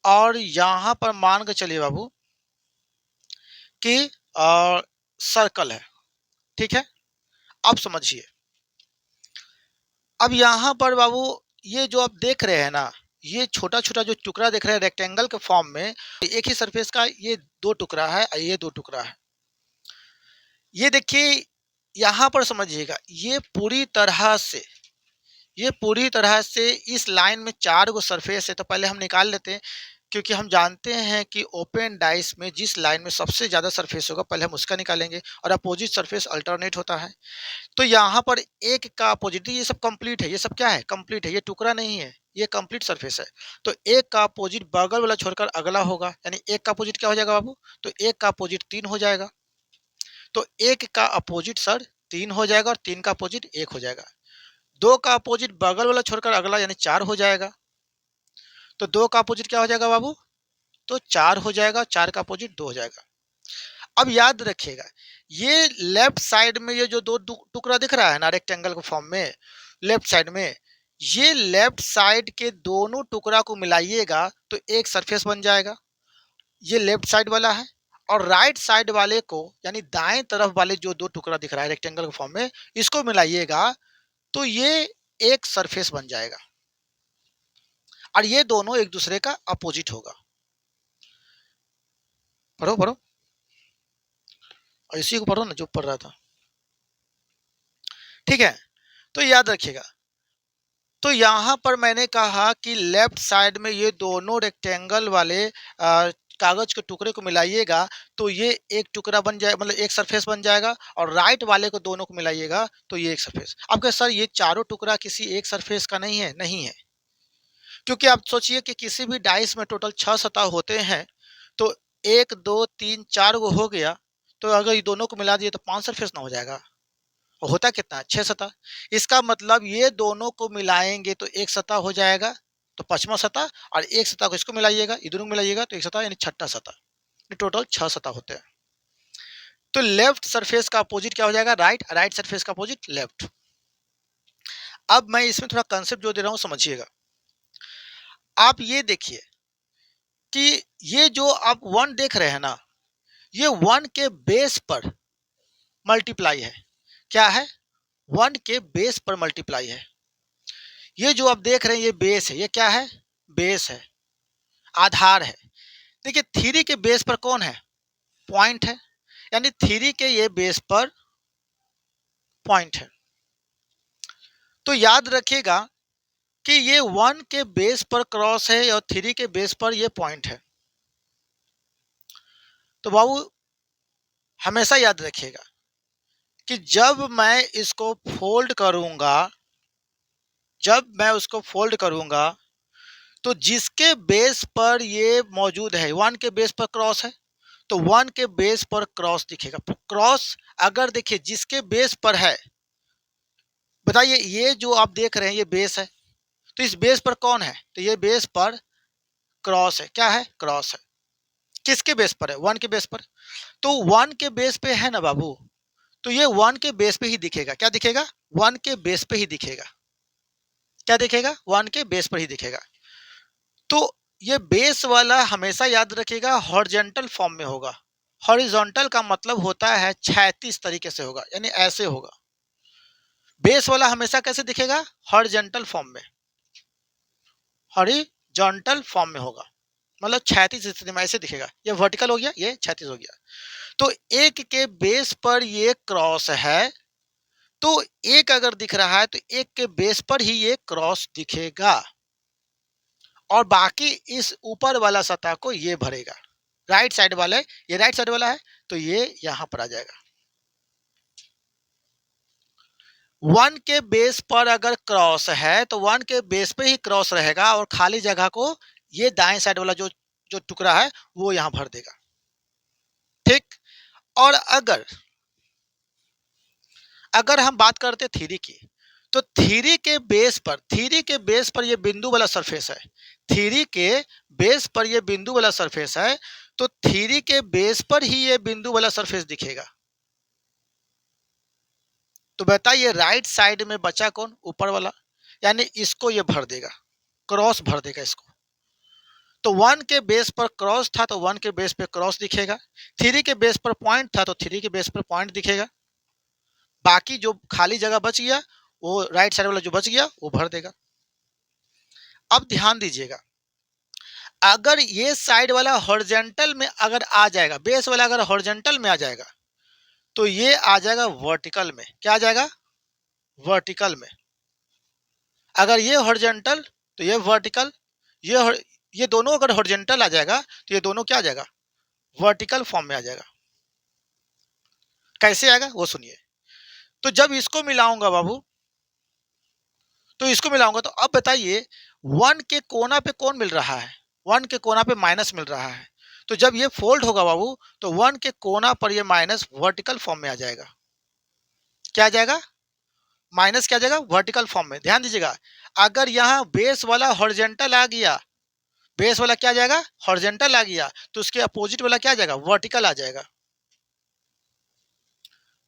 और यहाँ पर मान के चलिए बाबू कि सर्कल है। ठीक है। अब समझिए, अब यहाँ पर बाबू ये जो आप देख रहे हैं ना, ये छोटा छोटा जो टुकड़ा देख रहे हैं रेक्टेंगल के फॉर्म में, एक ही सरफेस का ये दो टुकड़ा है, ये दो टुकड़ा है। ये देखिए यहाँ पर समझिएगा, ये पूरी तरह से इस लाइन में 4 गो सरफेस है। तो पहले हम निकाल लेते हैं, क्योंकि हम जानते हैं कि ओपन डाइस में जिस लाइन में सबसे ज्यादा सरफेस होगा पहले हम उसका निकालेंगे, और अपोजिट सरफेस अल्टरनेट होता है। तो यहाँ पर एक का अपोजिट, ये सब कंप्लीट है, ये सब क्या है, कंप्लीट है, ये टुकड़ा नहीं है, ये कंप्लीट सरफेस है। तो एक का अपोजिट बगल वाला छोड़कर अगला होगा, यानी एक का अपोजिट क्या हो जाएगा बाबू, तो एक का अपोजिट 3 हो जाएगा। तो एक का अपोजिट सर 3 हो जाएगा और 3 का अपोजिट 1 हो जाएगा। 2 का अपोजिट बगल वाला छोड़कर अगला यानी 4 हो जाएगा। तो 2 का अपोजिट क्या हो जाएगा बाबू, तो 4 हो जाएगा, 4 का अपोजिट 2 हो जाएगा। अब याद रखिएगा, ये लेफ्ट साइड में ये जो दो टुकड़ा दिख रहा है ना रेक्टेंगल के फॉर्म में, लेफ्ट साइड में, ये लेफ्ट साइड के दोनों टुकड़ा को मिलाइएगा तो एक सरफेस बन जाएगा, ये लेफ्ट साइड वाला है। और राइट साइड वाले को यानी दाएं तरफ वाले जो दो टुकड़ा दिख रहा है रेक्टेंगल के फॉर्म में, इसको मिलाइएगा तो ये एक सरफेस बन जाएगा, और ये दोनों एक दूसरे का अपोजिट होगा। पढ़ो पढ़ो, और इसी को पढ़ो ना जो पढ़ रहा था। ठीक है। तो याद रखिएगा, तो यहाँ पर मैंने कहा कि लेफ्ट साइड में ये दोनों रेक्टेंगल वाले कागज के टुकड़े को मिलाइएगा तो ये एक टुकड़ा बन जाए, मतलब एक सरफेस बन जाएगा। और राइट वाले को दोनों को मिलाइएगा तो ये एक सरफेस। अब क्या सर ये चारों टुकड़ा किसी एक सरफेस का नहीं है? नहीं है, क्योंकि आप सोचिए कि किसी भी डाइस में टोटल 6 सतह होते हैं, तो 1 2 3 4 गो हो गया, तो अगर ये दोनों को मिला दिए तो 5 सरफेस ना हो जाएगा। होता कितना है 6 सतह। इसका मतलब ये दोनों को मिलाएंगे तो एक सतह हो जाएगा, तो पांचवा सतह, और एक सतह को इसको मिलाइएगा, ये दोनों को मिलाइएगा तो एक सतह यानी छठा सतह। ये टोटल 6 सतह होते हैं। तो लेफ्ट सरफेस का अपोजिट क्या हो जाएगा, राइट, राइट सरफेस का अपोजिट लेफ्ट। अब मैं इसमें थोड़ा कंसेप्ट जो दे रहा हूं समझिएगा। आप ये देखिए कि ये जो आप वन देख रहे हैं ना, ये वन के बेस पर मल्टीप्लाई है। क्या है, वन के बेस पर मल्टीप्लाई है। ये जो आप देख रहे हैं ये बेस है, ये क्या है, बेस है, आधार है। देखिए थ्री के बेस पर कौन है, पॉइंट है, यानी थ्री के ये बेस पर पॉइंट है। तो याद रखिएगा कि ये वन के बेस पर क्रॉस है और थ्री के बेस पर ये पॉइंट है। तो बाबू हमेशा याद रखिएगा कि जब मैं इसको फोल्ड करूंगा, जब मैं उसको फोल्ड करूंगा तो जिसके बेस पर ये मौजूद है, वन के बेस पर क्रॉस है, तो वन के बेस पर क्रॉस दिखेगा। क्रॉस अगर देखिए जिसके बेस पर है, बताइए ये जो आप देख रहे हैं ये बेस है, तो इस बेस पर कौन है, तो ये बेस पर क्रॉस है। क्या है, क्रॉस है। किसके बेस पर है, वन के बेस पर। तो वन के बेस पे है ना बाबू, तो ये वन के बेस पे ही दिखेगा। क्या दिखेगा, वन के बेस पे ही दिखेगा। क्या दिखेगा, वन के बेस पर ही दिखेगा। तो ये बेस वाला हमेशा याद रखिएगा हॉरिजॉन्टल फॉर्म में होगा। हॉरिजॉन्टल का मतलब होता है क्षैतिज तरीके से होगा, यानी ऐसे होगा। बेस वाला हमेशा कैसे दिखेगा, हॉरिजॉन्टल फॉर्म में, हॉरिजॉन्टल फॉर्म में होगा, मतलब क्षैतिज स्थिति में ऐसे दिखेगा। ये वर्टिकल हो गया, ये क्षैतिज हो गया। तो एक के बेस पर ये क्रॉस है, तो एक अगर दिख रहा है तो एक के बेस पर ही ये क्रॉस दिखेगा, और बाकी इस ऊपर वाला सतह को ये भरेगा। राइट साइड वाले, ये राइट साइड वाला है तो ये यहां पर आ जाएगा। वन के बेस पर अगर क्रॉस है तो वन के बेस पे ही क्रॉस रहेगा, और खाली जगह को ये दाएं साइड वाला जो जो टुकड़ा है वो यहां भर देगा। ठीक। और अगर अगर हम बात करते थ्री की, तो थ्री के बेस पर, थ्री के बेस पर ये बिंदु वाला सरफेस है, थ्री के बेस पर ये बिंदु वाला सरफेस है, तो थ्री के बेस पर ही ये बिंदु वाला सरफेस दिखेगा। तो बताइए राइट साइड में बचा कौन, ऊपर वाला, यानी इसको ये भर देगा, क्रॉस भर देगा इसको। तो वन के बेस पर क्रॉस था तो वन के बेस पे क्रॉस दिखेगा, थ्री के बेस पर पॉइंट था तो थ्री के बेस पर पॉइंट दिखेगा, बाकी जो खाली जगह बच गया वो राइट साइड वाला जो बच गया वो भर देगा। अब ध्यान दीजिएगा, अगर ये साइड वाला हॉरिजॉन्टल में अगर आ जाएगा, बेस वाला अगर हॉरिजॉन्टल में आ जाएगा तो ये आ जाएगा वर्टिकल में। क्या आ जाएगा, वर्टिकल में। अगर ये हॉरिजॉन्टल तो ये वर्टिकल, ये दोनों अगर हॉरिजॉन्टल आ जाएगा तो ये दोनों क्या आ जाएगा, वर्टिकल फॉर्म में आ जाएगा। कैसे आएगा वो सुनिए। तो जब इसको मिलाऊंगा बाबू, तो इसको मिलाऊंगा तो अब बताइए वन के कोना पे कौन मिल रहा है, वन के कोना पे माइनस मिल रहा है। तो जब ये फोल्ड होगा बाबू तो वन के कोना पर ये माइनस वर्टिकल फॉर्म में आ जाएगा। क्या आ जाएगा, माइनस क्या आ जाएगा, वर्टिकल फॉर्म में। ध्यान दीजिएगा, अगर यहाँ बेस वाला हॉरिजॉन्टल आ गया, बेस वाला क्या आ जाएगा, हॉरिजॉन्टल आ गया, तो उसके अपोजिट वाला क्या आ जाएगा, वर्टिकल आ जाएगा।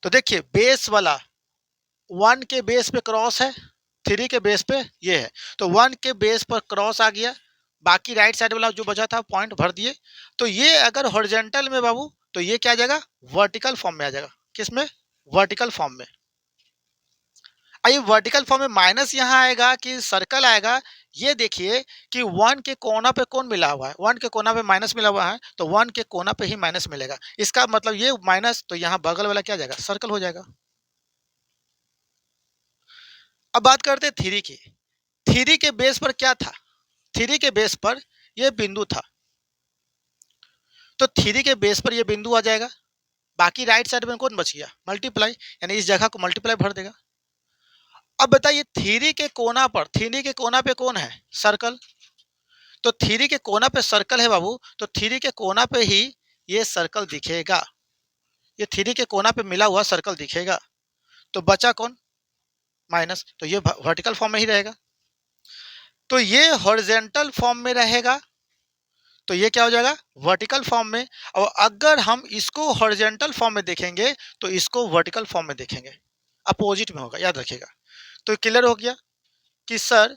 तो देखिए बेस वाला वन के बेस पे क्रॉस है, थ्री के बेस पे ये है, तो वन के बेस पर क्रॉस आ गया, बाकी राइट साइड वाला जो बचा था पॉइंट भर दिए। तो ये अगर हॉरिजॉन्टल में बाबू तो ये क्या आ जाएगा, वर्टिकल फॉर्म में आ जाएगा। किसमें, वर्टिकल फॉर्म में। आइए वर्टिकल फॉर्म में माइनस यहाँ आएगा कि सर्कल आएगा, ये देखिए कि वन के कोना पे कौन मिला हुआ है, वन के कोना पे माइनस मिला हुआ है, तो वन के कोना पे ही माइनस मिलेगा। इसका मतलब ये माइनस, तो यहाँ बगल वाला क्या जाएगा, सर्कल हो जाएगा। अब बात करते हैं थ्री की। थ्री के बेस पर क्या था, थ्री के बेस पर ये बिंदु था, तो थ्री के बेस पर ये बिंदु आ जाएगा, बाकी राइट साइड में कौन बच गया, मल्टीप्लाई, यानी इस जगह को मल्टीप्लाई भर देगा। अब बताइए थ्री के कोना पर, थ्री के कोना पे कौन है, सर्कल, तो थ्री के कोना पे सर्कल है बाबू, तो थ्री के कोना पे ही ये सर्कल दिखेगा, ये थ्री के कोना पे मिला हुआ सर्कल दिखेगा। तो बचा कौन, माइनस, तो ये वर्टिकल फॉर्म में ही रहेगा। तो ये हॉरिजॉन्टल फॉर्म में रहेगा, तो ये क्या हो जाएगा, वर्टिकल फॉर्म में। और अगर हम इसको हॉरिजॉन्टल फॉर्म में देखेंगे तो इसको वर्टिकल फॉर्म में देखेंगे, अपोजिट में होगा, याद रखिएगा। तो क्लियर हो गया कि सर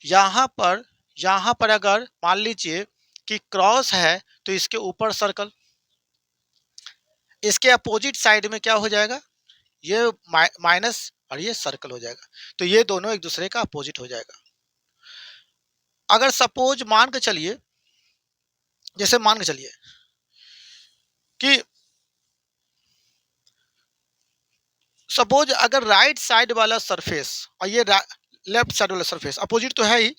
यहाँ पर अगर मान लीजिए कि क्रॉस है तो इसके ऊपर सर्कल, इसके अपोजिट साइड में क्या हो जाएगा, ये माइनस और ये सर्कल हो जाएगा। तो ये दोनों एक दूसरे का अपोजिट हो जाएगा। अगर सपोज मान के चलिए, जैसे मान के चलिए कि सपोज अगर राइट साइड वाला सरफेस और ये लेफ्ट साइड वाला सरफेस अपोजिट तो है ही,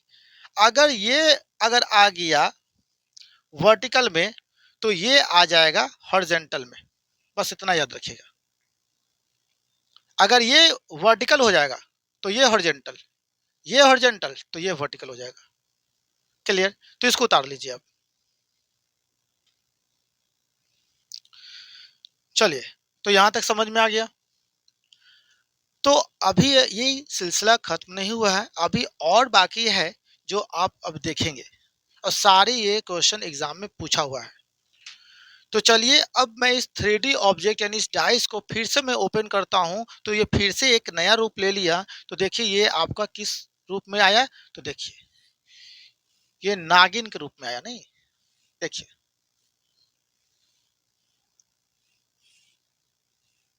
अगर ये अगर आ गया वर्टिकल में तो ये आ जाएगा हॉरिजॉन्टल में, बस इतना याद रखिएगा। अगर ये वर्टिकल हो जाएगा तो ये हॉरिजॉन्टल, ये हॉरिजॉन्टल तो ये वर्टिकल हो जाएगा। क्लियर, तो इसको उतार लीजिए आप। चलिए, तो यहां तक समझ में आ गया। तो अभी ये सिलसिला खत्म नहीं हुआ है, अभी और बाकी है जो आप अब देखेंगे, और सारे ये क्वेश्चन एग्जाम में पूछा हुआ है। तो चलिए अब मैं इस 3D ऑब्जेक्ट यानी इस डाइस को फिर से मैं ओपन करता हूं, तो ये फिर से एक नया रूप ले लिया। तो देखिए ये आपका किस रूप में आया, तो देखिए ये नागिन के रूप में आया, नहीं, देखिए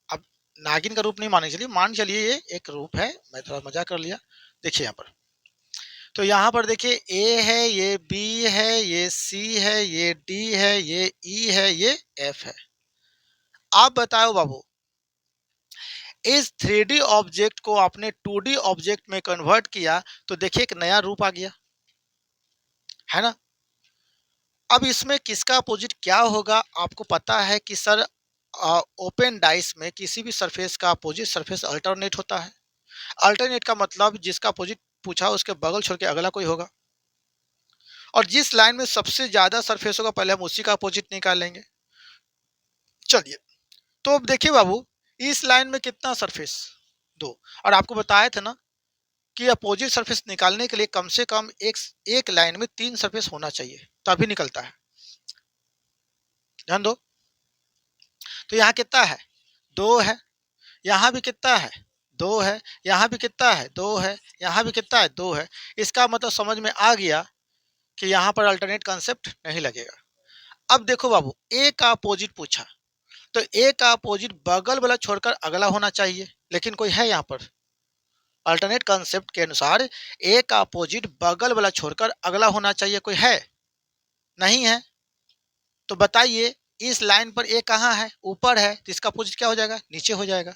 अब नागिन का रूप नहीं माने चलिए, मान चलिए ये एक रूप है, मैं थोड़ा मजाक कर लिया। देखिए यहाँ पर, तो यहाँ पर देखिए ए है, ये बी है, ये सी है, ये डी है, ये ई है, ये एफ है। आप बताओ बाबू, इस 3D ऑब्जेक्ट को आपने 2D ऑब्जेक्ट में कन्वर्ट किया तो देखिए एक नया रूप आ गया, है ना। अब इसमें किसका अपोजिट क्या होगा, आपको पता है कि सर ओपन डाइस में किसी भी सरफेस का अपोजिट सरफेस अल्टरनेट होता है। अल्टरनेट का मतलब जिसका अपोजिट पूछा उसके बगल छोड़ के अगला कोई होगा, और जिस लाइन में सबसे ज्यादा सरफेस होगा पहले हम उसी का अपोजिट निकालेंगे। चलिए, तो अब देखिए बाबू, इस लाइन में कितना सरफेस, दो, और आपको बताया था ना कि अपोजिट सरफेस निकालने के लिए कम से कम एक लाइन में 3 सरफेस होना चाहिए तभी निकलता है। ध्यान दो, तो यहाँ कितना है, 2 है, यहाँ भी कितना है, 2 है, यहाँ भी कितना है, 2 है, यहाँ भी कितना है, 2 है। इसका मतलब समझ में आ गया कि यहाँ पर अल्टरनेट कंसेप्ट नहीं लगेगा। अब देखो बाबू, ए का अपोजिट पूछा, तो ए का अपोजिट बगल वाला छोड़कर अगला होना चाहिए, लेकिन कोई है यहाँ पर, अल्टरनेट कंसेप्ट के अनुसार ए का अपोजिट बगल वाला छोड़कर अगला होना चाहिए, कोई है, नहीं है। तो बताइए इस लाइन पर ए कहाँ है, ऊपर है, तो इसका अपोजिट क्या हो जाएगा, नीचे हो जाएगा।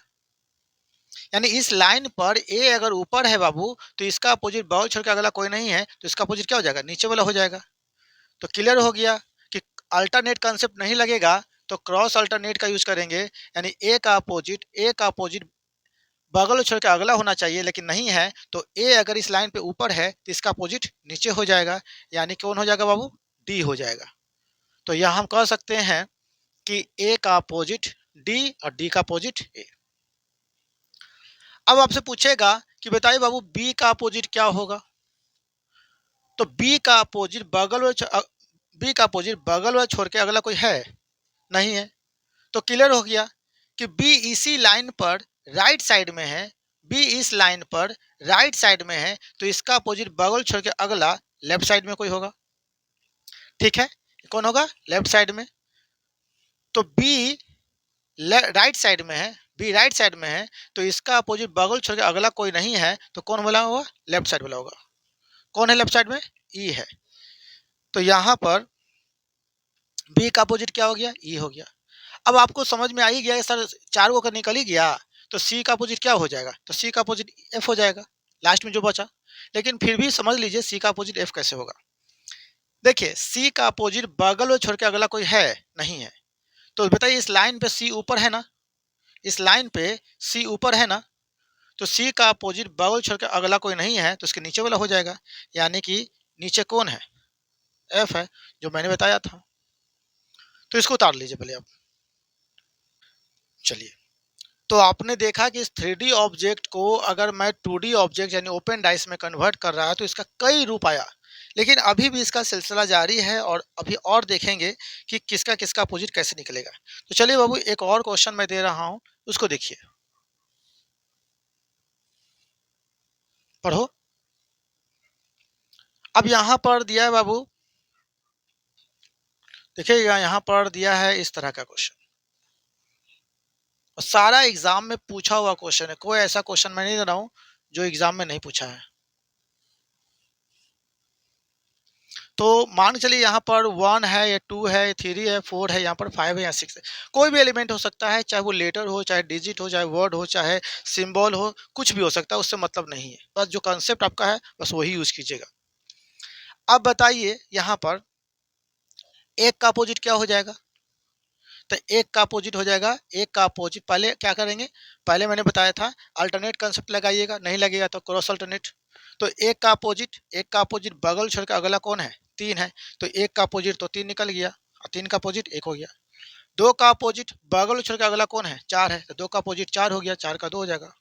यानी इस लाइन पर ए अगर ऊपर है बाबू तो इसका अपोजिट बगल छोड़ के अगला कोई नहीं है, तो इसका अपोजिट क्या हो जाएगा, नीचे वाला हो जाएगा। तो क्लियर हो गया कि अल्टरनेट कंसेप्ट नहीं लगेगा तो क्रॉस अल्टरनेट का यूज करेंगे। यानी ए का अपोजिट बगल छोड़ के अगला होना चाहिए लेकिन नहीं है, तो ए अगर इस लाइन पे ऊपर है तो इसका अपोजिट नीचे हो जाएगा, यानी कौन हो जाएगा बाबू, डी हो जाएगा। तो यहाँ हम कह सकते हैं कि ए का अपोजिट डी और डी का अपोजिट ए। अब आपसे पूछेगा कि बताइए बाबू बी का अपोजिट क्या होगा, तो बी का अपोजिट बगल वाला छोड़ के अगला कोई है, नहीं है। तो क्लियर हो गया कि बी इसी लाइन पर राइट साइड में है, बी इस लाइन पर राइट साइड में है, तो इसका अपोजिट बगल छोड़ के अगला लेफ्ट साइड में कोई होगा, ठीक है। कौन होगा, लेफ्ट साइड में। तो बी राइट साइड में है, बी राइट साइड में है, तो इसका अपोजिट बगल छोड़ के अगला कोई नहीं है, तो कौन वाला होगा, लेफ्ट साइड वाला होगा। कौन है लेफ्ट साइड में, ई है। तो यहाँ पर बी का अपोजिट क्या हो गया, ई हो गया। अब आपको समझ में आ ही गया सर, चार को अगर निकल ही गया तो सी का अपोजिट क्या हो जाएगा, तो सी का अपोजिट एफ हो जाएगा, लास्ट में जो बचा। लेकिन फिर भी समझ लीजिए सी का अपोजिट एफ कैसे होगा। देखिए सी का अपोजिट बगल में छोड़ के अगला कोई है, नहीं है। तो बताइए इस लाइन पे सी ऊपर है ना, इस लाइन पे सी ऊपर है ना, तो सी का अपोजिट बगल छोड़ के अगला कोई नहीं है, तो इसके नीचे वाला हो जाएगा। यानी कि नीचे कौन है, एफ है, जो मैंने बताया था। तो इसको उतार लीजिए पहले आप। चलिए, तो आपने देखा कि इस 3D ऑब्जेक्ट को अगर मैं 2D ऑब्जेक्ट यानी ओपन डाइस में कन्वर्ट कर रहा है तो इसका कई रूप आया। लेकिन अभी भी इसका सिलसिला जारी है और अभी और देखेंगे कि किसका किसका अपोजिट कैसे निकलेगा। तो चलिए बाबू एक और क्वेश्चन मैं दे रहा हूँ, उसको देखिए। पढ़ो। अब यहाँ पर दिया है बाबू, देखिएगा यहाँ पर दिया है इस तरह का क्वेश्चन। सारा एग्जाम में पूछा हुआ क्वेश्चन है, कोई ऐसा क्वेश्चन मैं नहीं दे रहा हूँ जो एग्जाम में नहीं पूछा है। तो मान के चलिए यहाँ पर 1 है या 2 है, 3 है, 4 है, यहाँ पर 5 है या 6 है। कोई भी एलिमेंट हो सकता है, चाहे वो लेटर हो, चाहे डिजिट हो, चाहे वर्ड हो, चाहे सिंबल हो, कुछ भी हो सकता है, उससे मतलब नहीं है। बस जो कंसेप्ट आपका है बस वही यूज कीजिएगा। अब बताइए यहाँ पर एक का अपोजिट क्या हो जाएगा? तो एक का अपोजिट हो जाएगा, एक का अपोजिट पहले क्या करेंगे, पहले मैंने बताया था अल्टरनेट कंसेप्ट लगाइएगा, नहीं लगेगा तो क्रॉस अल्टरनेट। तो एक का अपोजिट बगल छोड़ के अगला कौन है? 3 है। तो एक का अपोजिट तो 3 निकल गया और 3 का अपोजिट 1 हो गया। 2 का अपोजिट बगल छोड़ के अगला कौन है? 4 है। तो 2 का अपोजिट 4 हो गया, 4 का 2 हो जाएगा।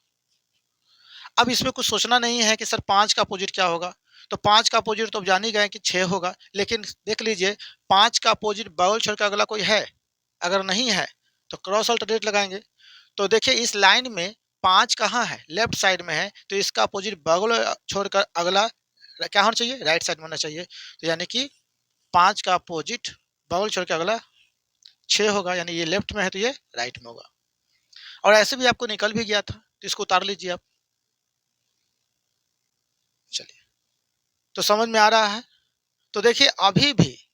अब इसमें कुछ सोचना नहीं है कि सर 5 का अपोजिट क्या होगा। तो 5 का अपोजिट तो अब जान ही गए कि 6 होगा, लेकिन देख लीजिए 5 का अपोजिट बगल छोड़ के अगला कोई है? अगर नहीं है तो क्रॉस अल्टरनेट लगाएंगे। तो देखिए इस लाइन में 5 कहाँ है? लेफ्ट साइड में है, तो इसका अपोजिट बगल छोड़कर अगला क्या होना चाहिए? राइट साइड में होना चाहिए। तो यानी कि 5 का अपोजिट बगल छोड़ के अगला 6 होगा, यानी ये लेफ्ट में है तो ये राइट में होगा। और ऐसे भी आपको निकल भी गया था, तो इसको उतार लीजिए आप। चलिए, तो समझ में आ रहा है? तो देखिए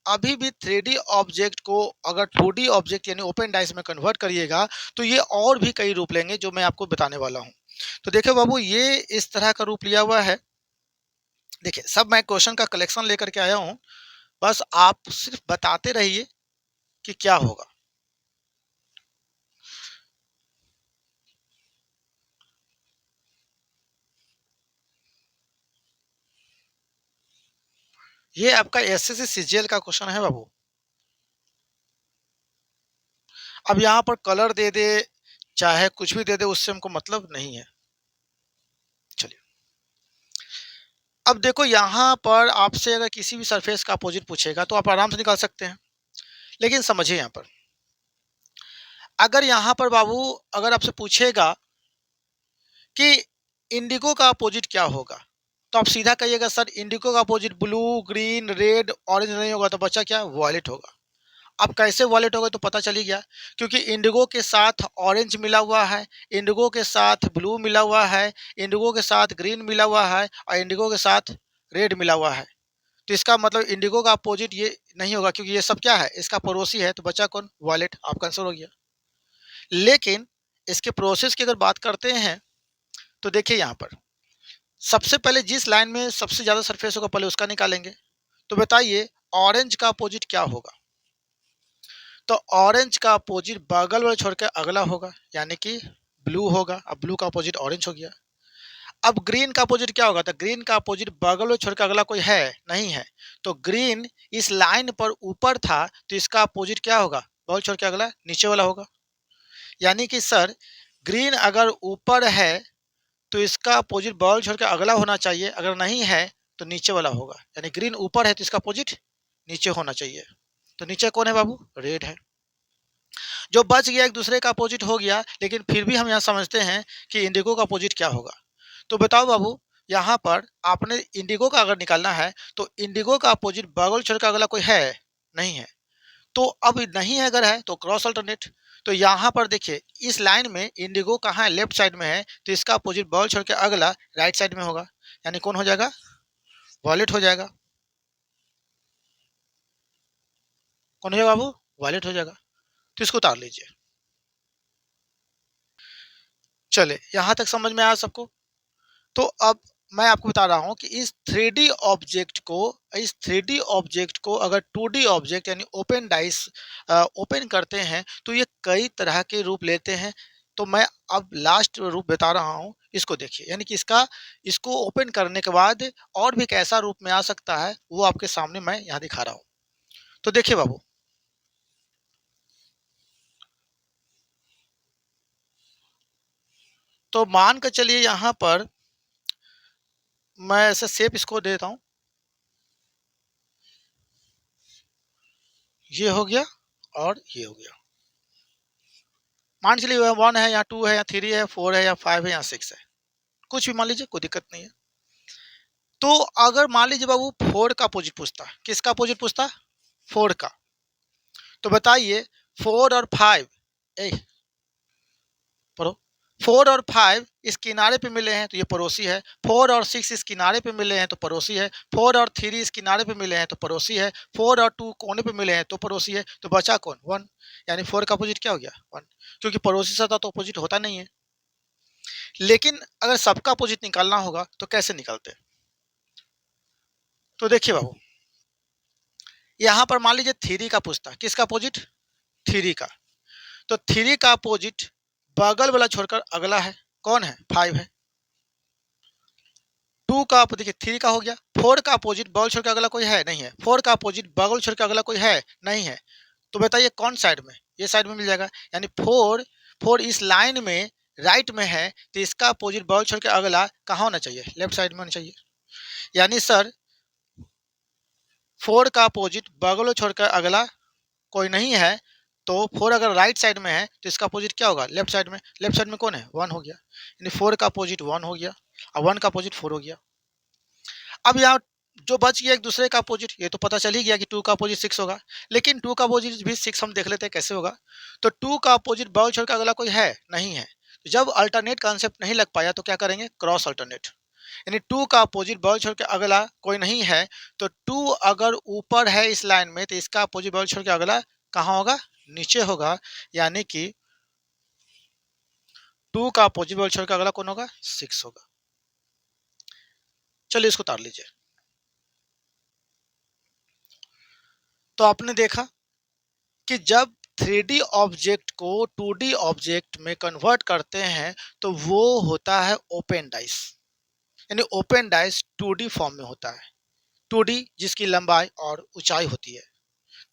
अभी भी 3D ऑब्जेक्ट को अगर 2D ऑब्जेक्ट यानी ओपन डाइस में कन्वर्ट करिएगा तो ये और भी कई रूप लेंगे जो मैं आपको बताने वाला हूँ। तो देखिए बाबू ये इस तरह का रूप लिया हुआ है। देखिए सब मैं क्वेश्चन का कलेक्शन लेकर के आया हूँ, बस आप सिर्फ बताते रहिए कि क्या होगा। ये आपका एसएससी सीजीएल का क्वेश्चन है बाबू। अब यहाँ पर कलर दे दे चाहे कुछ भी दे दे उससे हमको मतलब नहीं है। चलिए, अब देखो यहाँ पर आपसे अगर किसी भी सरफेस का अपोजिट पूछेगा तो आप आराम से निकाल सकते हैं। लेकिन समझिए यहाँ पर, अगर यहाँ पर बाबू अगर आपसे पूछेगा कि इंडिगो का अपोजिट क्या होगा, तो आप सीधा कहिएगा सर इंडिगो का opposite blue, green, red, orange नहीं होगा, तो बच्चा क्या? वॉयलेट होगा। अब कैसे वॉलेट हो गए तो पता चल ही गया, क्योंकि इंडिगो के साथ ऑरेंज मिला हुआ है, इंडिगो के साथ ब्लू मिला हुआ है, इंडिगो के साथ ग्रीन मिला हुआ है और इंडिगो के साथ रेड मिला हुआ है। तो इसका मतलब इंडिगो का अपोजिट ये नहीं होगा, क्योंकि ये सब क्या है? इसका पड़ोसी है। तो बचा कौन? वॉलेट। आपका आंसर हो गया। लेकिन इसके प्रोसेस की अगर बात करते हैं तो देखिए यहाँ पर सबसे पहले जिस लाइन में सबसे ज्यादा सरफेस होगा पहले उसका निकालेंगे। तो बताइए ऑरेंज का अपोजिट क्या होगा? तो ऑरेंज का अपोजिट बगल वाले छोड़ के अगला होगा, यानी कि ब्लू होगा। अब ब्लू का अपोजिट ऑरेंज हो गया। अब ग्रीन का अपोजिट क्या होगा? तो ग्रीन का अपोजिट बगल वाले छोड़ के अगला कोई है? नहीं है। तो ग्रीन इस लाइन पर ऊपर था, तो इसका अपोजिट क्या होगा? बगल छोड़ के अगला नीचे वाला होगा। यानी कि सर ग्रीन अगर ऊपर है तो इसका अपोजिट बगल छोड़ के अगला होना चाहिए, अगर नहीं है तो नीचे वाला होगा। यानी ग्रीन ऊपर है तो इसका अपोजिट नीचे होना चाहिए। तो नीचे कौन है बाबू? रेड है। जो बच गया एक दूसरे का अपोजिट हो गया, लेकिन फिर भी हम यहाँ समझते हैं कि इंडिगो का अपोजिट क्या होगा। तो बताओ बाबू, यहाँ पर आपने इंडिगो का अगर निकालना है तो इंडिगो का अपोजिट बगल छोड़ के अगला कोई है? नहीं है। तो अब नहीं है, अगर है तो क्रॉस अल्टरनेट। तो यहाँ पर देखिए इस लाइन में इंडिगो कहाँ है? लेफ्ट साइड में है, तो इसका अपोजिट बगल छोड़ के अगला राइट साइड में होगा। यानी कौन हो जाएगा? वॉलेट हो जाएगा। कौन हो जाएगा बाबू? वॉलेट हो जाएगा। तो इसको उतार लीजिए। चले यहाँ तक समझ में आया सबको? तो अब मैं आपको बता रहा हूँ कि इस 3D ऑब्जेक्ट को अगर 2D ऑब्जेक्ट यानी ओपन डाइस ओपन करते हैं तो ये कई तरह के रूप लेते हैं। तो मैं अब लास्ट रूप बता रहा हूँ, इसको देखिए। यानी कि इसको ओपन करने के बाद और भी कैसा रूप में आ सकता है वो आपके सामने मैं यहाँ दिखा रहा हूँ। तो देखिए बाबू, तो मान कर चलिए यहाँ पर मैं ऐसे शेप इसको देता हूँ, ये हो गया और ये हो गया। मान चलिए 1 है या 2 है या 3 है, 4 है या 5 है या 6 है, कुछ भी मान लीजिए, कोई दिक्कत नहीं है। तो अगर मान लीजिए बाबू 4 का अपोजिट पूछता, किसका अपोजिट पूछता? 4 का। तो बताइए 4 और 5 ए पढ़ो, 4 और 5 इस किनारे पे मिले हैं तो ये पड़ोसी है, 4 और 6 इस किनारे पे मिले हैं तो पड़ोसी है, 4 और 3 इस किनारे पे मिले हैं तो पड़ोसी है, 4 और 2 कोने पे मिले हैं तो पड़ोसी है, तो बचा कौन? 1। यानी 4 का अपोजिट क्या हो गया? 1, क्योंकि पड़ोसी सतह तो अपोजिट होता नहीं है। लेकिन अगर सबका अपोजिट निकालना होगा तो कैसे निकालते हैं? तो देखिए बाबू, यहाँ पर मान लीजिए 3 का पूछता, किसका अपोजिट? 3 का। तो 3 का अपोजिट बगल वाला छोड़कर अगला है, कौन है? 5 है। 2 का देखिए 3 का हो गया, 4 का अपोजिट बगल छोड़ के अगला कोई है? नहीं है। 4 का अपोजिट बगल छोड़ के अगला कोई है? नहीं है। तो बताइए कौन साइड में? ये साइड में मिल जाएगा। यानी 4 इस लाइन में राइट में है, तो इसका अपोजिट बगल छोड़ के अगला कहाँ होना चाहिए? लेफ्ट साइड में होना चाहिए। यानी सर 4 का अपोजिट बगल छोड़कर अगला कोई नहीं है, तो 4 अगर राइट साइड में है तो इसका अपोजिट क्या होगा? लेफ्ट साइड में। लेफ्ट साइड में कौन है? 1 हो गया। यानी 4 का अपोजिट 1 हो गया और 1 का अपोजिट 4 हो गया। अब यहाँ जो बच गया एक दूसरे का अपोजिट, ये तो पता चल ही गया कि 2 का अपोजिट 6 होगा। लेकिन 2 का अपोजिट भी 6 हम देख लेते हैं कैसे होगा। तो 2 का अपोजिट बगल छोड़ के अगला कोई है? नहीं है। तो जब अल्टरनेट कॉन्सेप्ट नहीं लग पाया तो क्या करेंगे? Cross alternate. यानी 2 का अपोजिट बगल छोड़ के अगला कोई नहीं है, तो 2 अगर ऊपर है इस लाइन में तो इसका अपोजिट बगल छोड़ के अगला कहाँ होगा? नीचे होगा। यानी कि 2 का अपोजिट बगल छोड़ के अगला कौन होगा? 6 होगा। चलिए इसको उतार लीजिए। तो आपने देखा कि जब 3D ऑब्जेक्ट को 2D ऑब्जेक्ट में कन्वर्ट करते हैं तो वो होता है ओपन डाइस। यानी ओपन डाइस 2D फॉर्म में होता है। 2D जिसकी लंबाई और ऊंचाई होती है,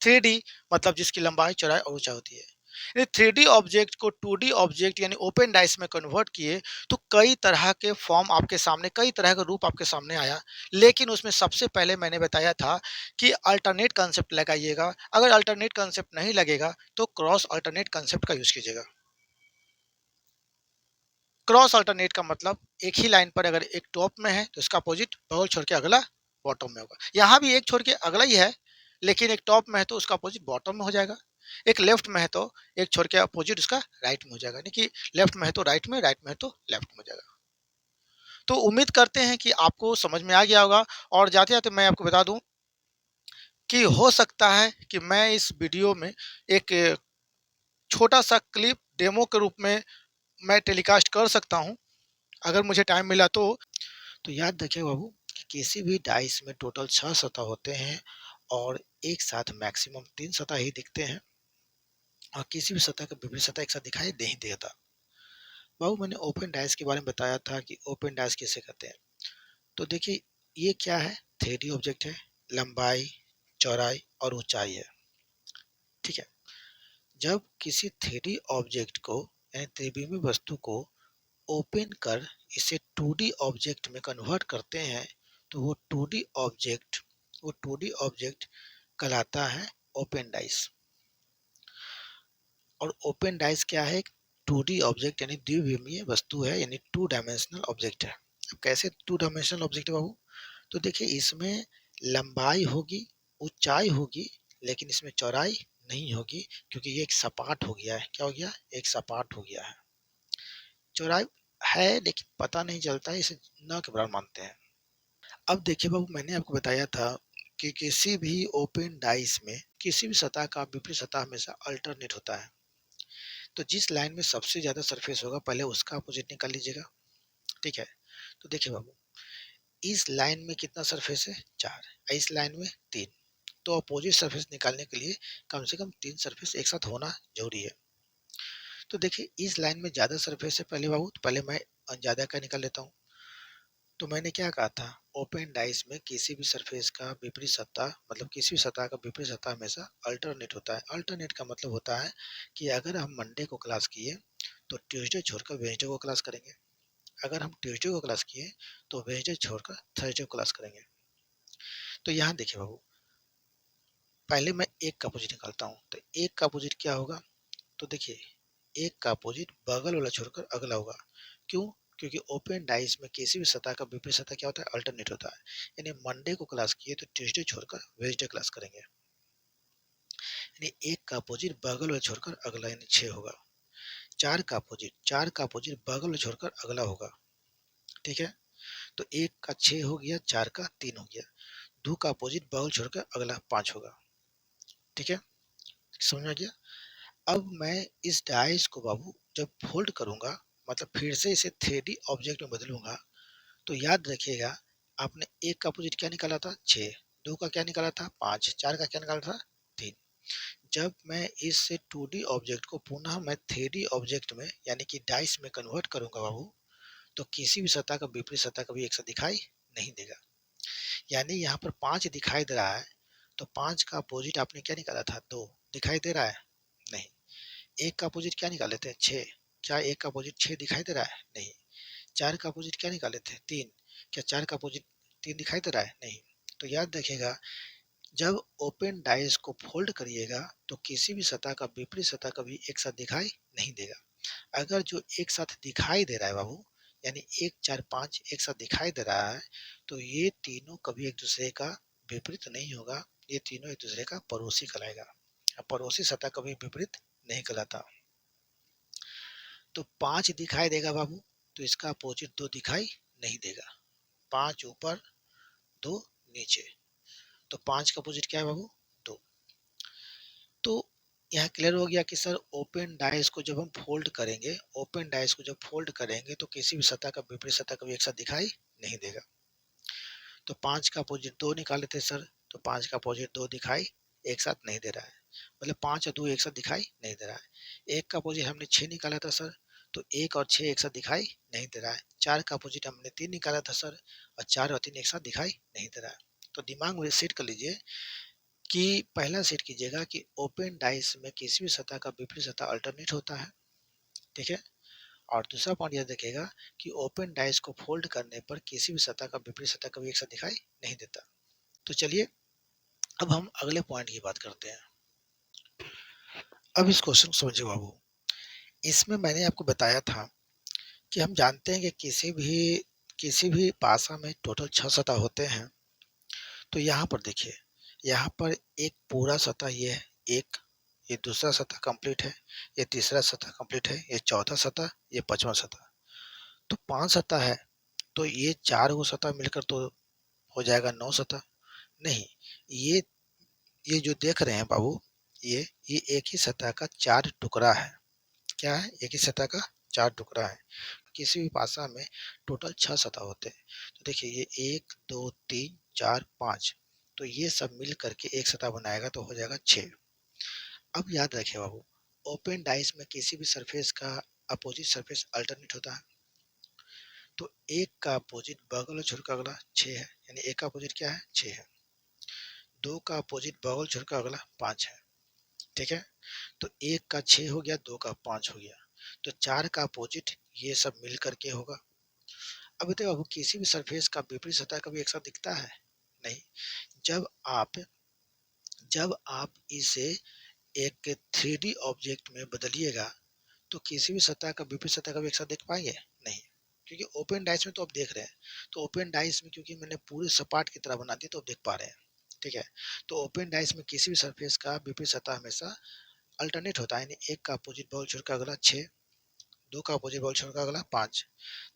3D मतलब जिसकी लंबाई, चौड़ाई और ऊंचाई होती है। यानी 3D ऑब्जेक्ट को 2D ऑब्जेक्ट यानी ओपन डाइस में कन्वर्ट किए तो कई तरह के फॉर्म आपके सामने, कई तरह का रूप आपके सामने आया। लेकिन उसमें सबसे पहले मैंने बताया था कि अल्टरनेट कंसेप्ट लगाइएगा। अगर अल्टरनेट कंसेप्ट नहीं लगेगा तो क्रॉस अल्टरनेट कंसेप्ट का यूज कीजिएगा। क्रॉस अल्टरनेट का मतलब एक ही लाइन पर अगर एक टॉप में है तो इसका अपोजिट बगल छोड़ के अगला बॉटम में होगा। यहाँ भी एक छोड़ के अगला ही है, लेकिन एक टॉप में है तो उसका अपोजिट बॉटम में हो जाएगा। एक लेफ्ट में है तो एक छोड़ के अपोजिट उसका राइट में हो जाएगा। यानी कि लेफ्ट में है तो राइट में, राइट में है तो लेफ्ट में हो जाएगा। तो उम्मीद करते हैं कि आपको समझ में आ गया होगा। और जाते जाते मैं आपको बता दूं कि हो सकता है कि मैं इस वीडियो में एक छोटा सा क्लिप डेमो के रूप में मैं टेलीकास्ट कर सकता हूं, अगर मुझे टाइम मिला तो। तो याद रखिए बाबू कि किसी भी डाइस में टोटल 6 सतह होते हैं और एक साथ मैक्सिमम 3 सतह ही दिखते हैं और किसी भी सतह का विपरीत सतह एक साथ दिखाई नहीं देता। बाबू मैंने ओपन डाइस के बारे में बताया था कि ओपन डाइस किसे कहते हैं। तो देखिए ये क्या है? 3D ऑब्जेक्ट है, लंबाई, चौड़ाई और ऊंचाई है। ठीक है। जब किसी 3D ऑब्जेक्ट को यानी त्रिविमीय वस्तु को ओपन कर इसे 2D ऑब्जेक्ट में कन्वर्ट करते हैं तो वो 2D ऑब्जेक्ट कहलाता है ओपन डाइस। और ओपन डाइस क्या है? 2D ऑब्जेक्ट यानी द्विविमीय वस्तु है, यानी 2 डायमेंशनल ऑब्जेक्ट है। अब कैसे 2 डायमेंशनल ऑब्जेक्ट है बाबू? तो देखिए इसमें लंबाई होगी, ऊंचाई होगी, लेकिन इसमें चौड़ाई नहीं होगी क्योंकि ये एक सपाट हो गया है। क्या हो गया? एक सपाट हो गया है। चौड़ाई है लेकिन पता नहीं चलता है, इसे न के बराबर मानते हैं। अब देखिए बाबू मैंने आपको बताया था कि किसी भी ओपन डाइस में किसी भी सतह का विपरीत सतह हमेशा अल्टरनेट होता है। तो जिस लाइन में सबसे ज्यादा सरफेस होगा पहले उसका अपोजिट निकाल लीजिएगा। ठीक है। तो देखिए बाबू इस लाइन में कितना सरफेस है? 4। इस लाइन में 3। तो अपोजिट सरफेस निकालने के लिए कम से कम 3 सरफेस एक साथ होना जरूरी है। तो देखिए इस लाइन में ज्यादा सरफेस है पहले बाबू, तो पहले मैं ज्यादा का निकाल लेता हूँ। तो मैंने क्या कहा था? ओपन डाइस में किसी भी सरफेस का विपरीत सतह मतलब किसी भी सतह का विपरीत सतह हमेशा अल्टरनेट होता है। अल्टरनेट का मतलब होता है कि अगर हम मंडे को क्लास किए तो ट्यूसडे छोड़कर वेडनेसडे को क्लास करेंगे। अगर हम ट्यूसडे को क्लास किए तो वेडनेसडे छोड़कर थर्सडे को क्लास करेंगे। तो यहाँ देखिए बाबू, पहले मैं एक का अपोजिट निकालता हूँ। तो एक का अपोजिट क्या होगा? तो देखिए, एक का अपोजिट बगल वाला छोड़कर अगला होगा। क्यों? क्योंकि ओपन डाइस में किसी भी सतह का विपरीत सतह क्या होता है? अल्टरनेट होता है। यानी मंडे को क्लास किए तो ट्यूसडे छोड़कर वेडनेसडे क्लास करेंगे। यानी एक का अपोजिट बगल वाला छोड़कर अगला, यानी 6 होगा। चार का अपोजिट बगल वाला छोड़कर अगला होगा। ठीक है, तो एक का 6 हो गया, चार का 3 हो गया। दो का अपोजिट बगल छोड़कर अगला 5 होगा। ठीक है, समझ में आ गया? अब मैं इस डाइस को बाबू जब फोल्ड करूंगा, मतलब फिर से इसे 3D ऑब्जेक्ट में बदलूंगा, तो याद रखिएगा, आपने एक का अपोजिट क्या निकाला था? 6। दो का क्या निकाला था? 5। चार का क्या निकाला था? 3। जब मैं इस 2D ऑब्जेक्ट को पुनः मैं 3D ऑब्जेक्ट में यानी कि डाइस में कन्वर्ट करूंगा बाबू, तो किसी भी सतह का विपरीत सतह कभी एक साथ दिखाई नहीं देगा। यानी यहाँ पर 5 दिखाई दे रहा है, तो 5 का अपोजिट आपने क्या निकाला था? 2। दिखाई दे रहा है? नहीं। एक का अपोजिट क्या निकाले थे? 6। क्या एक का अपोजिट 6 दिखाई दे रहा है? नहीं। चार का अपोजिट क्या निकाले थे? 3। क्या चार का अपोजिट 3 दिखाई दे रहा है? नहीं। तो याद रखिएगा, जब ओपन डाइस को फोल्ड करिएगा तो किसी भी सतह का विपरीत सतह कभी एक साथ दिखाई नहीं देगा। अगर जो एक साथ दिखाई दे रहा है बाबू, यानी 1 4 5 एक साथ दिखाई दे रहा है, तो ये तीनों कभी एक दूसरे का विपरीत नहीं होगा। ये तीनों एक दूसरे का पड़ोसी कहलाएगा। अब पड़ोसी सतह कभी विपरीत नहीं कहलाता। तो 5 दिखाई देगा बाबू, तो इसका अपोजिट 2 दिखाई नहीं देगा। 5 ऊपर, 2 नीचे, तो 5 का अपोजिट क्या है बाबू? 2। तो यहाँ क्लियर हो गया कि सर ओपन डाइस को जब हम फोल्ड करेंगे, ओपन डाइस को जब फोल्ड करेंगे तो किसी भी सतह का विपरीत सतह कभी एक साथ दिखाई नहीं देगा। तो 5 का अपोजिट 2 निकाले थे सर, तो 5 का अपोजिट 2 दिखाई एक साथ नहीं दे रहा है। मतलब 5 और 2 एक साथ दिखाई नहीं दे रहा है। एक का अपोजिट हमने 6 निकाला था सर, तो 1 और 6 एक साथ दिखाई नहीं दे रहा है। 4 का अपोजिट हमने 3 निकाला था सर, और 4 और 3 एक साथ दिखाई नहीं दे रहा है। तो दिमाग में सेट कर लीजिए कि पहला सेट कीजिएगा कि ओपन डाइस में किसी भी सतह का विपरीत सतह अल्टरनेट होता है। ठीक है, और दूसरा पॉइंट यह देखेगा कि ओपन डाइस को फोल्ड करने पर किसी भी सतह का विपरीत सतह कभी एक साथ दिखाई नहीं देता। तो चलिए अब हम अगले पॉइंट की बात करते हैं। अब इस क्वेश्चन को समझिए बाबू, इसमें मैंने आपको बताया था कि हम जानते हैं कि किसी भी पासा में टोटल 6 सतह होते हैं। तो यहाँ पर देखिए, यहाँ पर एक पूरा सतह ये है एक, ये दूसरा सतह कंप्लीट है, ये तीसरा सतह कंप्लीट है, ये चौथा सतह, ये पांचवा सतह। तो 5 सतह है, तो ये 4 गो सतह मिलकर तो हो जाएगा 9 सतह। नहीं, ये ये जो देख रहे हैं बाबू, ये एक ही सतह का 4 टुकड़ा है। क्या है? एक ही सतह का 4 टुकड़ा है। किसी भी भाषा में टोटल 6 सतह होते हैं। तो देखिए, ये 1 2 3 4 5, तो ये सब मिल करके एक सतह बनाएगा तो हो जाएगा 6। अब याद रखिए बाबू, ओपन डाइस में किसी भी सरफेस का अपोजिट सरफेस अल्टरनेट होता है। तो एक का अपोजिट बगल छोड़ का अगला 6 है, यानी एक का अपोजिट क्या है? 6 है। दो का अपोजिट बगल छोड़ का अगला 5 है। ठीक है, तो एक का 6 हो गया, दो का 5 हो गया। तो चार का अपोजिट ये सब मिल करके होगा। अब देखो बाबू, किसी भी सरफेस का विपरीत सतह कभी एक साथ दिखता है? नहीं। जब आप जब आप इसे एक 3D ऑब्जेक्ट में बदलिएगा, तो किसी भी सतह का विपरीत सतह कभी एक साथ देख पाएंगे? नहीं। क्योंकि ओपन डाइस में तो आप देख रहे हैं, तो ओपन डाइस में क्योंकि मैंने पूरे सपाट की तरह बना दी तो आप देख पा रहे हैं। ठीक है, तो ओपन डाइस में किसी भी सरफेस का विपरीत सतह हमेशा अल्टरनेट होता है। यानी एक का अपोजिट बॉल छोड़ का अगला 6, दो का अपोजिट बॉल छोड़ का अगला 5,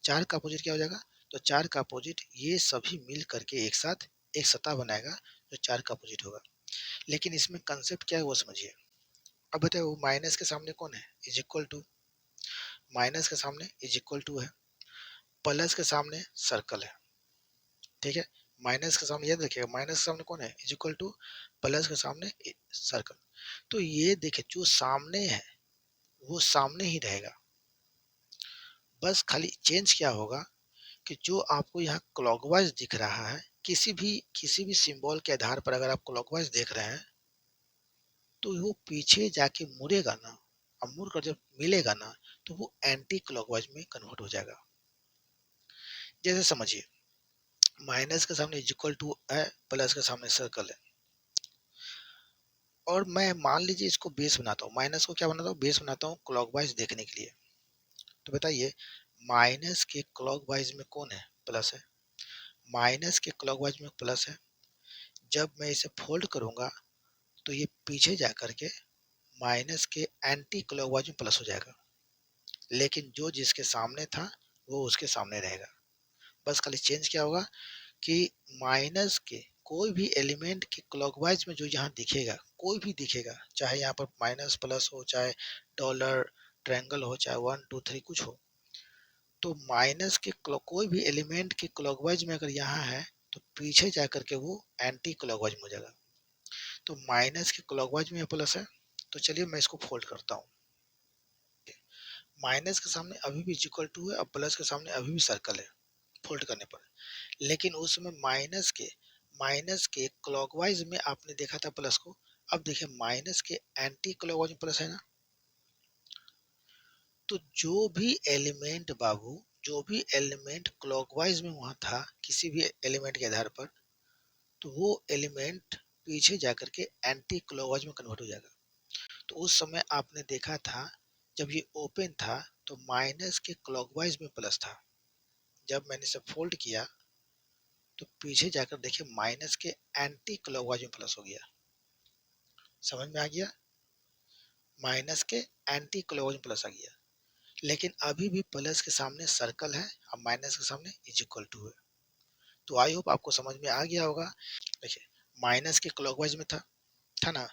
चार का अपोजिट क्या हो जाएगा? तो चार का अपोजिट ये सभी मिल करके एक साथ एक सतह बनाएगा जो चार का अपोजिट होगा। लेकिन इसमें कंसेप्ट क्या है वो समझिए। अब बताओ, माइनस के सामने कौन है? Is equal to. माइनस के सामने इज इक्वल टू है, प्लस के सामने सर्कल है। ठीक है, माइनस के सामने याद रखिएगा, माइनस के सामने कौन है? इज इक्वल टू, प्लस के सामने सर्कल। तो ये देखिए, जो सामने है वो सामने ही रहेगा। बस खाली चेंज क्या होगा कि जो आपको यहाँ क्लॉकवाइज दिख रहा है, किसी भी सिंबल के आधार पर अगर आप क्लॉकवाइज देख रहे हैं, तो वो पीछे जाके मुड़ेगा ना, और मुड़ कर जब मिलेगा ना, तो वो एंटी क्लॉकवाइज में कन्वर्ट हो जाएगा। जैसे समझिए, माइनस के सामने इज इक्वल टू है, प्लस के सामने सर्कल है, और मैं मान लीजिए इसको बेस बनाता हूँ, माइनस को क्या बनाता हूँ, बेस बनाता हूँ क्लॉकवाइज देखने के लिए। तो बताइए, माइनस के क्लॉकवाइज में कौन है, प्लस है, माइनस के क्लॉकवाइज में प्लस है। जब मैं इसे फोल्ड करूंगा तो ये पीछे जा करके माइनस के एंटी क्लॉकवाइज में प्लस हो जाएगा, लेकिन जो जिसके सामने था वो उसके सामने रहेगा। बस खाली चेंज क्या होगा कि माइनस के कोई भी एलिमेंट के क्लॉकवाइज में जो यहाँ दिखेगा, कोई भी दिखेगा, चाहे यहाँ पर माइनस प्लस हो, चाहे डॉलर ट्रायंगल हो, चाहे 1 2 3 कुछ हो, तो माइनस के कोई भी एलिमेंट के क्लॉकवाइज में अगर यहाँ है तो पीछे जा करके वो एंटी क्लॉकवाइज में हो जाएगा। तो माइनस के क्लॉकवाइज में प्लस है, तो चलिए मैं इसको फोल्ड करता हूँ। माइनस के सामने अभी भी इक्वल टू है और प्लस के सामने अभी भी सर्कल है फोल्ड करने पर, लेकिन उसमें माइनस के क्लॉकवाइज में आपने देखा था प्लस को, अब देखिए माइनस के एंटी क्लॉकवाइज में प्लस है ना। तो जो भी एलिमेंट बाबू, जो भी एलिमेंट क्लॉकवाइज में वहां था किसी भी एलिमेंट के आधार पर, तो वो एलिमेंट पीछे जाकर के एंटी क्लॉकवाइज में कन्वर्ट हो जाएगा। तो उस समय आपने देखा था जब ये ओपन था तो माइनस के क्लॉकवाइज में प्लस था, जब मैंने इसे फोल्ड किया तो पीछे जाकर देखिए माइनस के एंटी क्लॉकवाइज में प्लस हो गया। समझ में आ गया, माइनस के एंटी क्लॉकवाइज में प्लस आ गया, लेकिन अभी भी प्लस के सामने सर्कल है और माइनस के सामने इज इक्वल टू है। तो आई होप आपको समझ में आ गया होगा। देखिए, माइनस के क्लॉकवाइज में था ना,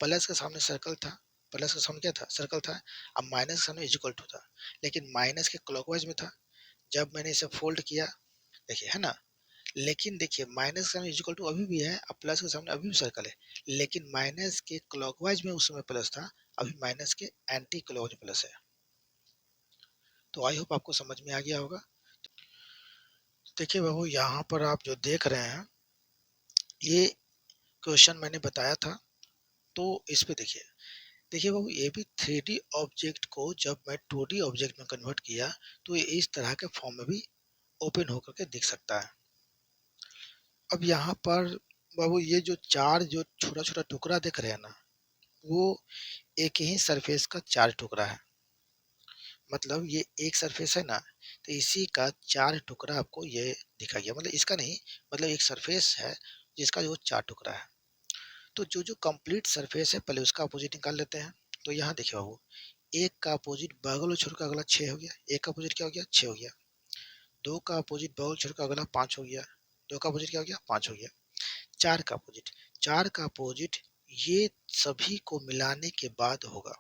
प्लस के सामने सर्कल था, प्लस के सामने क्या था, सर्कल था, अब माइनस के सामने इज इक्वल टू था, लेकिन माइनस के क्लॉकवाइज में था। जब मैंने इसे फोल्ड किया, देखिए है ना, लेकिन देखिए माइनस के सामने इक्वल टू अभी भी है, अब प्लस के सामने अभी भी सर्कल है, लेकिन माइनस के क्लॉकवाइज में उस समय प्लस था, अभी माइनस के एंटी क्लॉकवाइज प्लस है। तो आई होप आपको समझ में आ गया होगा। देखिए बाबू, यहाँ पर आप जो देख रहे हैं ये क्वेश्चन मैंने बताया था, तो इस पे देखिए, देखिए बाबू, ये भी 3D ऑब्जेक्ट को जब मैं 2D ऑब्जेक्ट में कन्वर्ट किया तो ये इस तरह के फॉर्म में भी ओपन होकर के दिख सकता है। अब यहाँ पर बाबू ये जो चार जो छोटा छोटा टुकड़ा दिख रहे हैं ना, वो एक ही सरफेस का चार टुकड़ा है। मतलब ये एक सरफेस है ना, तो इसी का चार टुकड़ा आपको ये दिखा गया, मतलब इसका नहीं, मतलब एक सरफेस है जिसका जो चार टुकड़ा है। तो जो जो कंप्लीट सरफेस है पहले उसका अपोजिट निकाल लेते हैं। तो यहाँ देखिए बाबू, एक का अपोजिट बगल और छोर का अगला 6 हो गया, एक का अपोजिट क्या हो गया, 6 हो गया। दो का अपोजिट बगल छोर का अगला 5 हो गया, दो का अपोजिट क्या हो गया, 5 हो गया। चार का अपोजिट ये सभी को मिलाने के बाद होगा,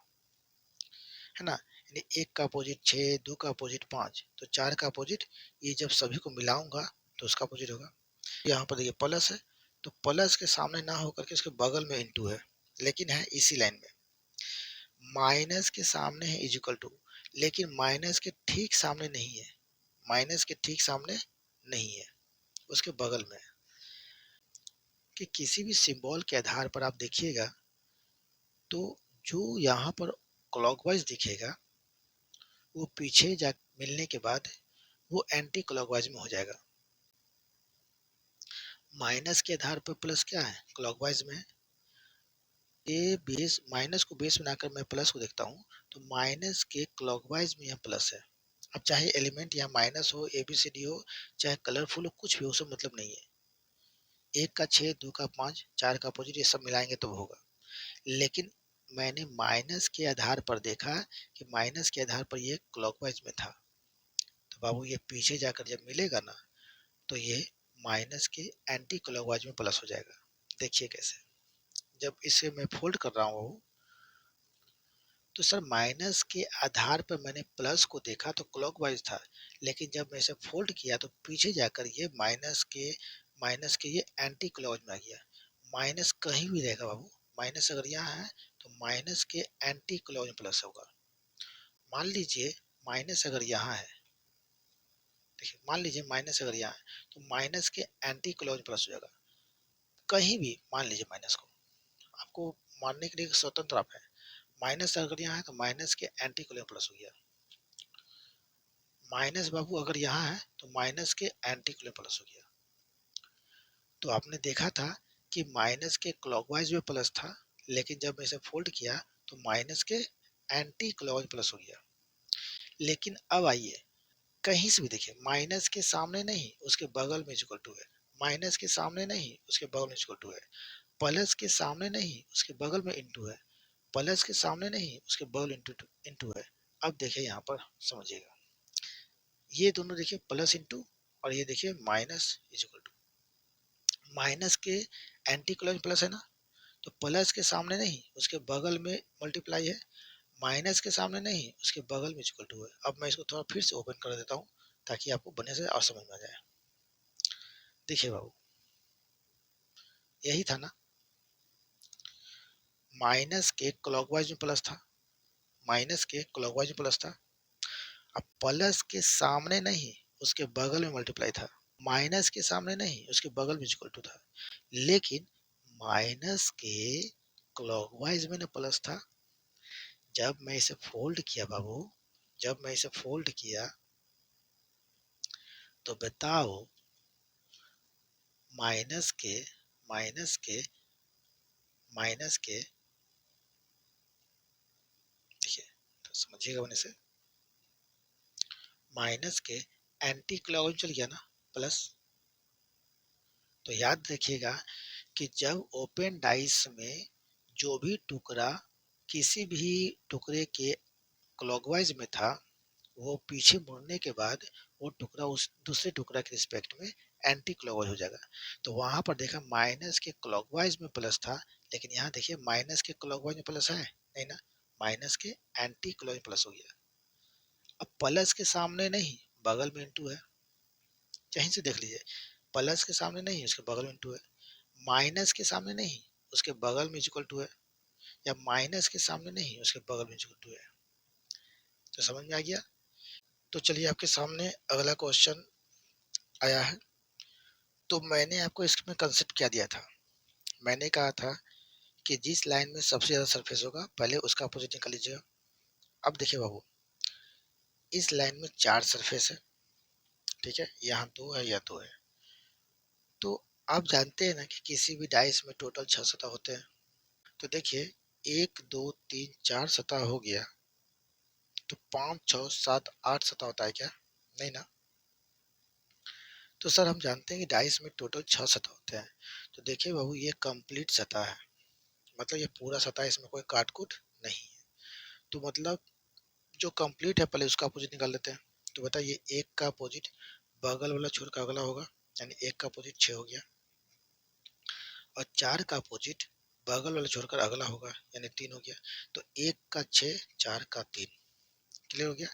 है ना, यानी एक का अपोजिट 6, दो का अपोजिट 5, तो चार का अपोजिट ये जब सभी को मिलाऊंगा तो उसका अपोजिट होगा। यहाँ पर देखिए प्लस है, तो प्लस के सामने ना होकर के उसके बगल में इंटू है, लेकिन है इसी लाइन में। माइनस के सामने है इज इक्वल टू, लेकिन माइनस के ठीक सामने नहीं है, माइनस के ठीक सामने नहीं है, उसके बगल में है। कि किसी भी सिंबल के आधार पर आप देखिएगा तो जो यहाँ पर क्लॉकवाइज दिखेगा वो पीछे जा मिलने के बाद वो एंटी क्लॉकवाइज में हो जाएगा। माइनस के आधार पर प्लस क्या है, क्लॉकवाइज में है। ये बेस, माइनस को बेस बनाकर मैं प्लस को देखता हूँ, तो माइनस के क्लॉकवाइज में यह प्लस है। अब चाहे एलिमेंट यहाँ माइनस हो, ABCD हो, चाहे कलरफुल हो, कुछ भी हो, सब मतलब नहीं है। एक का 6, दो का 5, चार का अपोजिट, ये सब मिलाएंगे तो होगा। लेकिन मैंने माइनस के आधार पर देखा कि माइनस के आधार पर ये क्लॉकवाइज में था, तो बाबू ये पीछे जाकर जब मिलेगा ना तो ये माइनस के एंटी क्लॉकवाइज में प्लस हो जाएगा। देखिए कैसे, जब इसे मैं फोल्ड कर रहा हूँ तो सर माइनस के आधार पर मैंने प्लस को देखा तो क्लॉकवाइज था, लेकिन जब मैं इसे फोल्ड किया तो पीछे जाकर ये माइनस के ये एंटी क्लॉकवाइज में आ गया। माइनस कहीं भी रहेगा बाबू, माइनस अगर यहाँ है तो माइनस के एंटी क्लॉकवाइज में प्लस होगा। मान लीजिए माइनस अगर यहाँ है, देखिए मान लीजिए माइनस अगर यहाँ है तो माइनस के एंटी क्लॉकवाइज प्लस हो जाएगा। कहीं भी मान लीजिए माइनस को, आपको मानने के लिए स्वतंत्र आप है। माइनस अगर यहाँ है तो माइनस के एंटी क्लॉकवाइज प्लस हो गया। माइनस बाबू अगर यहाँ है तो माइनस के एंटी क्लॉक प्लस हो गया। तो आपने देखा था कि माइनस के क्लॉकवाइज में प्लस था, लेकिन जब मैं इसे फोल्ड किया तो माइनस के एंटी क्लॉकवाइज प्लस हो गया। लेकिन अब आइए, कहीं से भी देखिए, माइनस के सामने नहीं उसके बगल में इक्वल टू है, माइनस के सामने नहीं उसके बगल में इक्वल टू है, प्लस के सामने नहीं उसके बगल में इंटू है, प्लस के सामने नहीं उसके बगल इंटू इंटू है। अब देखिए यहाँ पर समझिएगा, ये दोनों देखिए प्लस इंटू, और ये देखिए minus is equal to, minus के एंटी क्लॉज प्लस है ना, तो प्लस के सामने नहीं उसके बगल में मल्टीप्लाई है, माइनस के सामने नहीं उसके बगल में इक्वल टू है। अब मैं इसको थोड़ा फिर से ओपन कर देता हूँ ताकि आपको बने से और समझ में आ जाए। देखिए बाबू, यही था ना, माइनस के क्लॉकवाइज में प्लस था, माइनस के क्लॉकवाइज में प्लस था। अब प्लस के सामने नहीं उसके बगल में मल्टीप्लाई था, माइनस के सामने नहीं उसके बगल में इक्वल टू था। लेकिन माइनस के क्लॉकवाइज में ना प्लस था। जब मैं इसे फोल्ड किया बाबू, जब मैं इसे फोल्ड किया तो बताओ, माइनस के माइनस के माइनस के देखिए, तो समझिएगा मैंने से, माइनस के एंटी क्लॉकवाइज चल गया ना प्लस। तो याद रखिएगा कि जब ओपन डाइस में जो भी टुकड़ा किसी भी टुकड़े के क्लॉकवाइज में था, वो पीछे मुड़ने के बाद वो टुकड़ा उस दूसरे टुकड़ा के रिस्पेक्ट में एंटी क्लॉकवाइज हो जाएगा। तो वहां पर देखा माइनस के क्लॉकवाइज में प्लस था, लेकिन यहाँ देखिए माइनस के क्लॉकवाइज में प्लस है नहीं ना, माइनस के एंटी क्लॉकवाइज प्लस हो गया। अब प्लस के सामने नहीं बगल में इंटू है, कहीं से देख लीजिए, प्लस के सामने नहीं उसके बगल में इंटू है, माइनस के सामने नहीं उसके बगल में इक्वल टू है, या माइनस के सामने नहीं उसके बगल में इक्वल टू है। तो समझ में आ गया। तो चलिए आपके सामने अगला क्वेश्चन आया है। तो मैंने आपको इसमें कंसेप्ट क्या दिया था, मैंने कहा था कि जिस लाइन में सबसे ज्यादा सरफेस होगा पहले उसका अपोजिट निकाल लीजिएगा। अब देखिए बाबू, इस लाइन में 4 सरफेस है, ठीक है, यहाँ 2 है, यहाँ 2 है। तो आप जानते हैं ना कि किसी भी डाइस में टोटल 6 सतह होते हैं। तो देखिए, 1 2 3 4 सतह हो गया, तो 5 6 7 8 सतह होता है क्या? नहीं ना। तो सर हम जानते हैं कि डाइस में टोटल 6 सतह होते हैं। तो देखिए बाबू, ये कंप्लीट सतह है, मतलब ये पूरा सतह, इसमें कोई काट कूट नहीं है। तो मतलब जो कंप्लीट है पहले उसका अपोजिट निकाल लेते हैं। तो बताइए, एक का अपोजिट बगल वाला छोर का अगला होगा, यानी एक का अपोजिट 6 हो गया, और 4 का अपोजिट बगल वाला छोर का अगला होगा, यानी 3 हो गया। तो एक का 6, 4 का 3, क्लियर हो गया।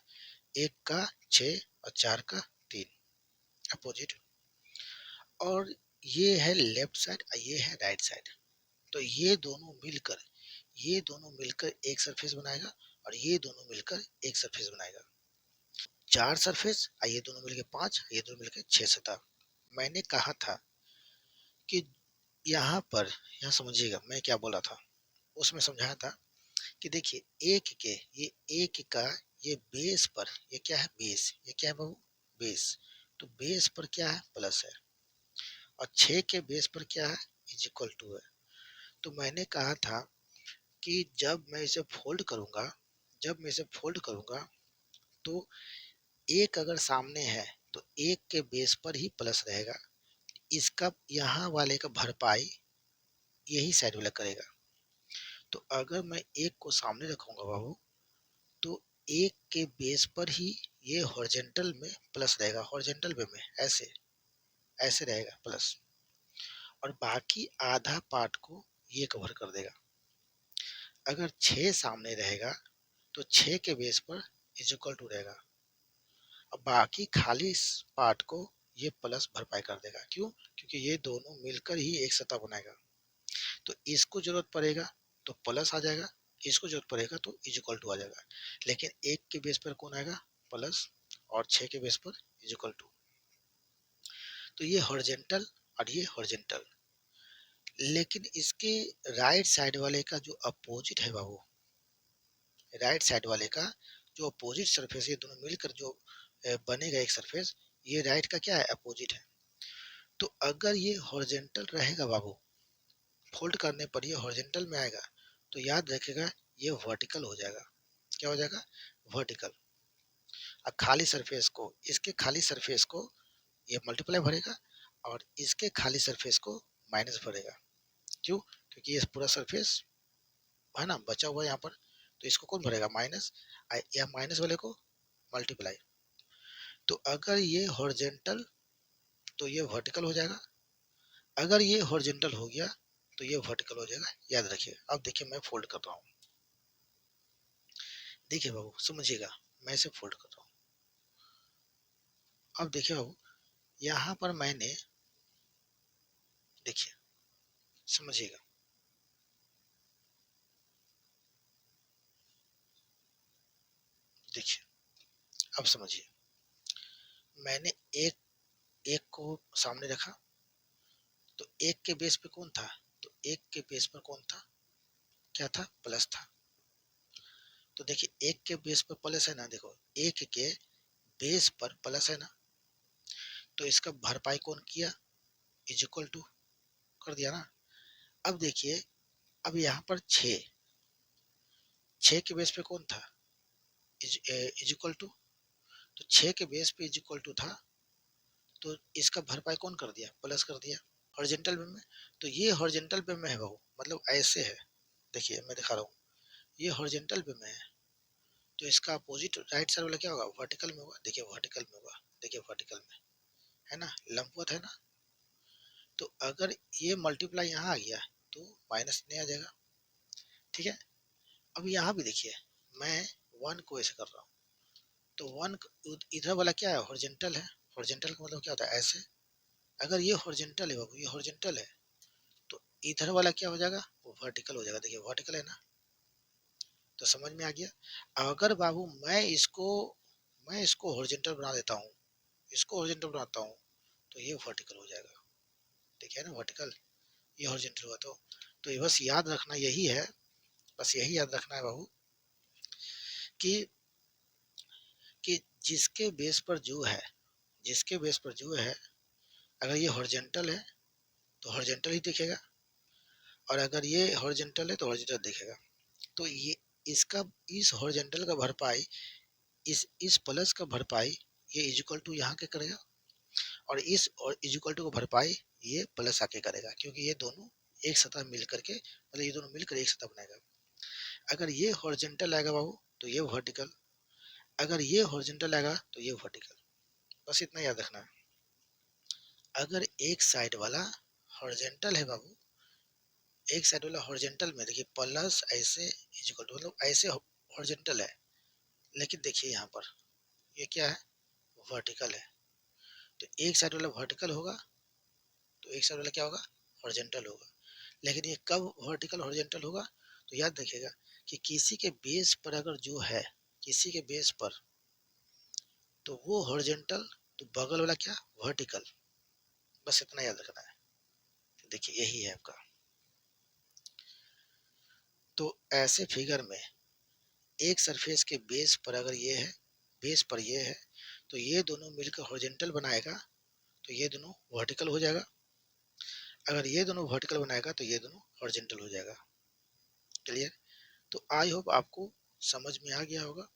एक का 6 और 4 का 3 अपोजिट। और ये है लेफ्ट साइड और ये है राइट साइड। तो ये दोनों मिलकर एक सरफेस बनाएगा, और ये दोनों मिलकर एक सरफेस बनाएगा। 4 सरफेस और ये दोनों मिलकर 5, ये दोनों मिलकर 6 सतह। मैंने कहा था कि यहाँ पर, यहाँ समझिएगा मैं क्या बोला था, उसमें समझाया था कि देखिए, ये एक का ये बेस पर, ये क्या है बेस, ये क्या है बाबू बेस। तो बेस पर क्या है प्लस है, और 6 के बेस पर क्या है इज इक्वल टू है। तो मैंने कहा था कि जब मैं इसे फोल्ड करूंगा, जब मैं इसे फोल्ड करूंगा तो एक अगर सामने है तो एक के बेस पर ही प्लस रहेगा, इसका यहाँ वाले का भरपाई यही साइड वाला करेगा। तो अगर मैं एक को सामने रखूंगा बाबू, तो एक के बेस पर ही ये हॉरिजेंटल में प्लस रहेगा, हॉरिजेंटल वे में ऐसे ऐसे रहेगा प्लस, और बाकी आधा पार्ट को ये कवर कर देगा। अगर 6 सामने रहेगा तो 6 के बेस पर इज इक्वल टू रहेगा, और बाकी खाली पार्ट को ये प्लस भरपाई कर देगा। क्यों? क्योंकि ये दोनों मिलकर ही एक सतह बनाएगा। तो इसको जरूरत पड़ेगा तो प्लस आ जाएगा, इसको जरूरत पड़ेगा तो इज इक्वल टू आ जाएगा। लेकिन एक के बेस पर कौन आएगा प्लस, और 6 के बेस पर इज इक्वल टू। तो ये हॉरिजेंटल और ये हॉरिजेंटल। लेकिन इसके राइट साइड वाले का जो अपोजिट है बाबू, राइट साइड वाले का जो अपोजिट सरफेस, ये दोनों मिलकर जो बनेगा एक सरफेस, ये राइट का क्या है, अपोजिट है। तो अगर ये हॉरिजेंटल रहेगा बाबू, फोल्ड करने पर ये हॉरिजेंटल में आएगा, तो याद रखेगा ये वर्टिकल हो जाएगा। क्या हो जाएगा, वर्टिकल। अब खाली सरफेस को, इसके खाली सरफेस को ये मल्टीप्लाई भरेगा और इसके खाली सरफेस को माइनस भरेगा। क्यों, क्योंकि ये पूरा सरफेस है ना बचा हुआ है यहाँ पर, तो इसको कौन भरेगा, माइनस, या माइनस वाले को मल्टीप्लाई। तो अगर ये हॉरिजेंटल तो ये वर्टिकल हो जाएगा, अगर ये हॉरिजेंटल हो गया तो ये वर्टिकल हो जाएगा, याद रखिए। अब देखिए मैं फोल्ड कर रहा हूँ, देखिए बाबू समझिएगा, मैं इसे फोल्ड कर रहा हूँ। अब देखिए बाबू, यहाँ पर मैंने, देखिए समझिएगा, देखिए अब समझिए, मैंने एक एक को सामने रखा, तो एक के बेस पे कौन था, तो एक के बेस पर कौन था, क्या था, प्लस था। तो देखिए एक के बेस पर प्लस है ना, देखो एक के बेस पर प्लस है ना, तो इसका भरपाई कौन किया, इज इक्वल टू कर दिया ना। अब देखिए, अब यहाँ पर 6 के बेस पे कौन था, इज इक्वल टू, तो 6 के बेस पे इज इक्वल टू था, तो इसका भरपाई कौन कर दिया, प्लस कर दिया हॉरिजेंटल वे में। तो ये हॉरिजेंटल वे में है बहू, मतलब ऐसे है, देखिए मैं दिखा रहा हूँ, ये हॉरिजेंटल वे में है, तो इसका अपोजिट राइट साइड वाला क्या होगा, वर्टिकल में होगा। देखिए वर्टिकल में होगा, देखिए वर्टिकल में है ना, लंबवत है ना। तो अगर ये मल्टीप्लाई यहाँ आ गया तो माइनस नहीं आ जाएगा, ठीक है। अब यहाँ भी देखिए, मैं 1 को ऐसे कर रहा हूँ, तो 1 इधर वाला क्या है, हॉरिजेंटल है। हॉरिजेंटल का मतलब क्या होता है, ऐसे। अगर ये हॉरिजेंटल है बाबू, ये हॉरिजेंटल है, तो इधर वाला क्या हो जाएगा, वो वर्टिकल हो जाएगा। देखिए वर्टिकल है ना, तो समझ में आ गया। अगर बाबू मैं इसको हॉरिजेंटल बना देता हूँ, इसको हॉरिजेंटल बनाता हूँ, तो ये वर्टिकल हो जाएगा। देखिए ना वर्टिकल, ये हॉरिजेंटल हुआ, तो ये बस याद रखना यही है, बस यही याद रखना है बाबू, कि कि जिसके बेस पर जो है, जिसके बेस पर जो है, अगर ये हॉरिजेंटल है तो हॉरिजेंटल ही दिखेगा, और अगर ये हॉरिजेंटल है तो हॉरिजेंटल दिखेगा। तो ये इसका, इस हॉरिजेंटल का भरपाई, इस प्लस का भरपाई ये इज इक्वल टू यहाँ के करेगा, और इस और इज इक्वल टू का भरपाई ये प्लस आके करेगा, क्योंकि ये दोनों एक सतह मिल करके, मतलब ये दोनों मिलकर एक सतह बनाएगा। अगर ये हॉरिजेंटल आएगा बाबू तो ये वर्टिकल, अगर ये हॉरिजेंटल आएगा तो ये वर्टिकल, बस इतना याद रखना है। अगर एक साइड वाला हॉरिजेंटल है बाबू, एक साइड वाला हॉरिजेंटल में देखिए प्लस ऐसे इज इक्वल टू, मतलब ऐसे हॉरिजेंटल है, लेकिन देखिए यहाँ पर ये क्या है, वर्टिकल है। तो एक साइड वाला वर्टिकल होगा, तो एक साइड वाला क्या होगा, हॉरिजेंटल होगा। लेकिन ये कब वर्टिकल हॉरिजेंटल होगा, तो याद रखिएगा कि किसी के बेस पर अगर जो है, किसी के बेस पर, तो वो हॉरिजेंटल, तो बगल वाला क्या, वर्टिकल, बस इतना याद रखना है। तो देखिए यही है आपका। तो ऐसे फिगर में एक सरफेस के बेस पर अगर ये है, बेस पर ये है, तो ये दोनों मिलकर हॉरिजेंटल बनाएगा, तो ये दोनों वर्टिकल हो जाएगा। अगर ये दोनों वर्टिकल बनाएगा तो ये दोनों हॉरिजेंटल हो जाएगा। क्लियर। तो आई होप आपको समझ में आ गया होगा।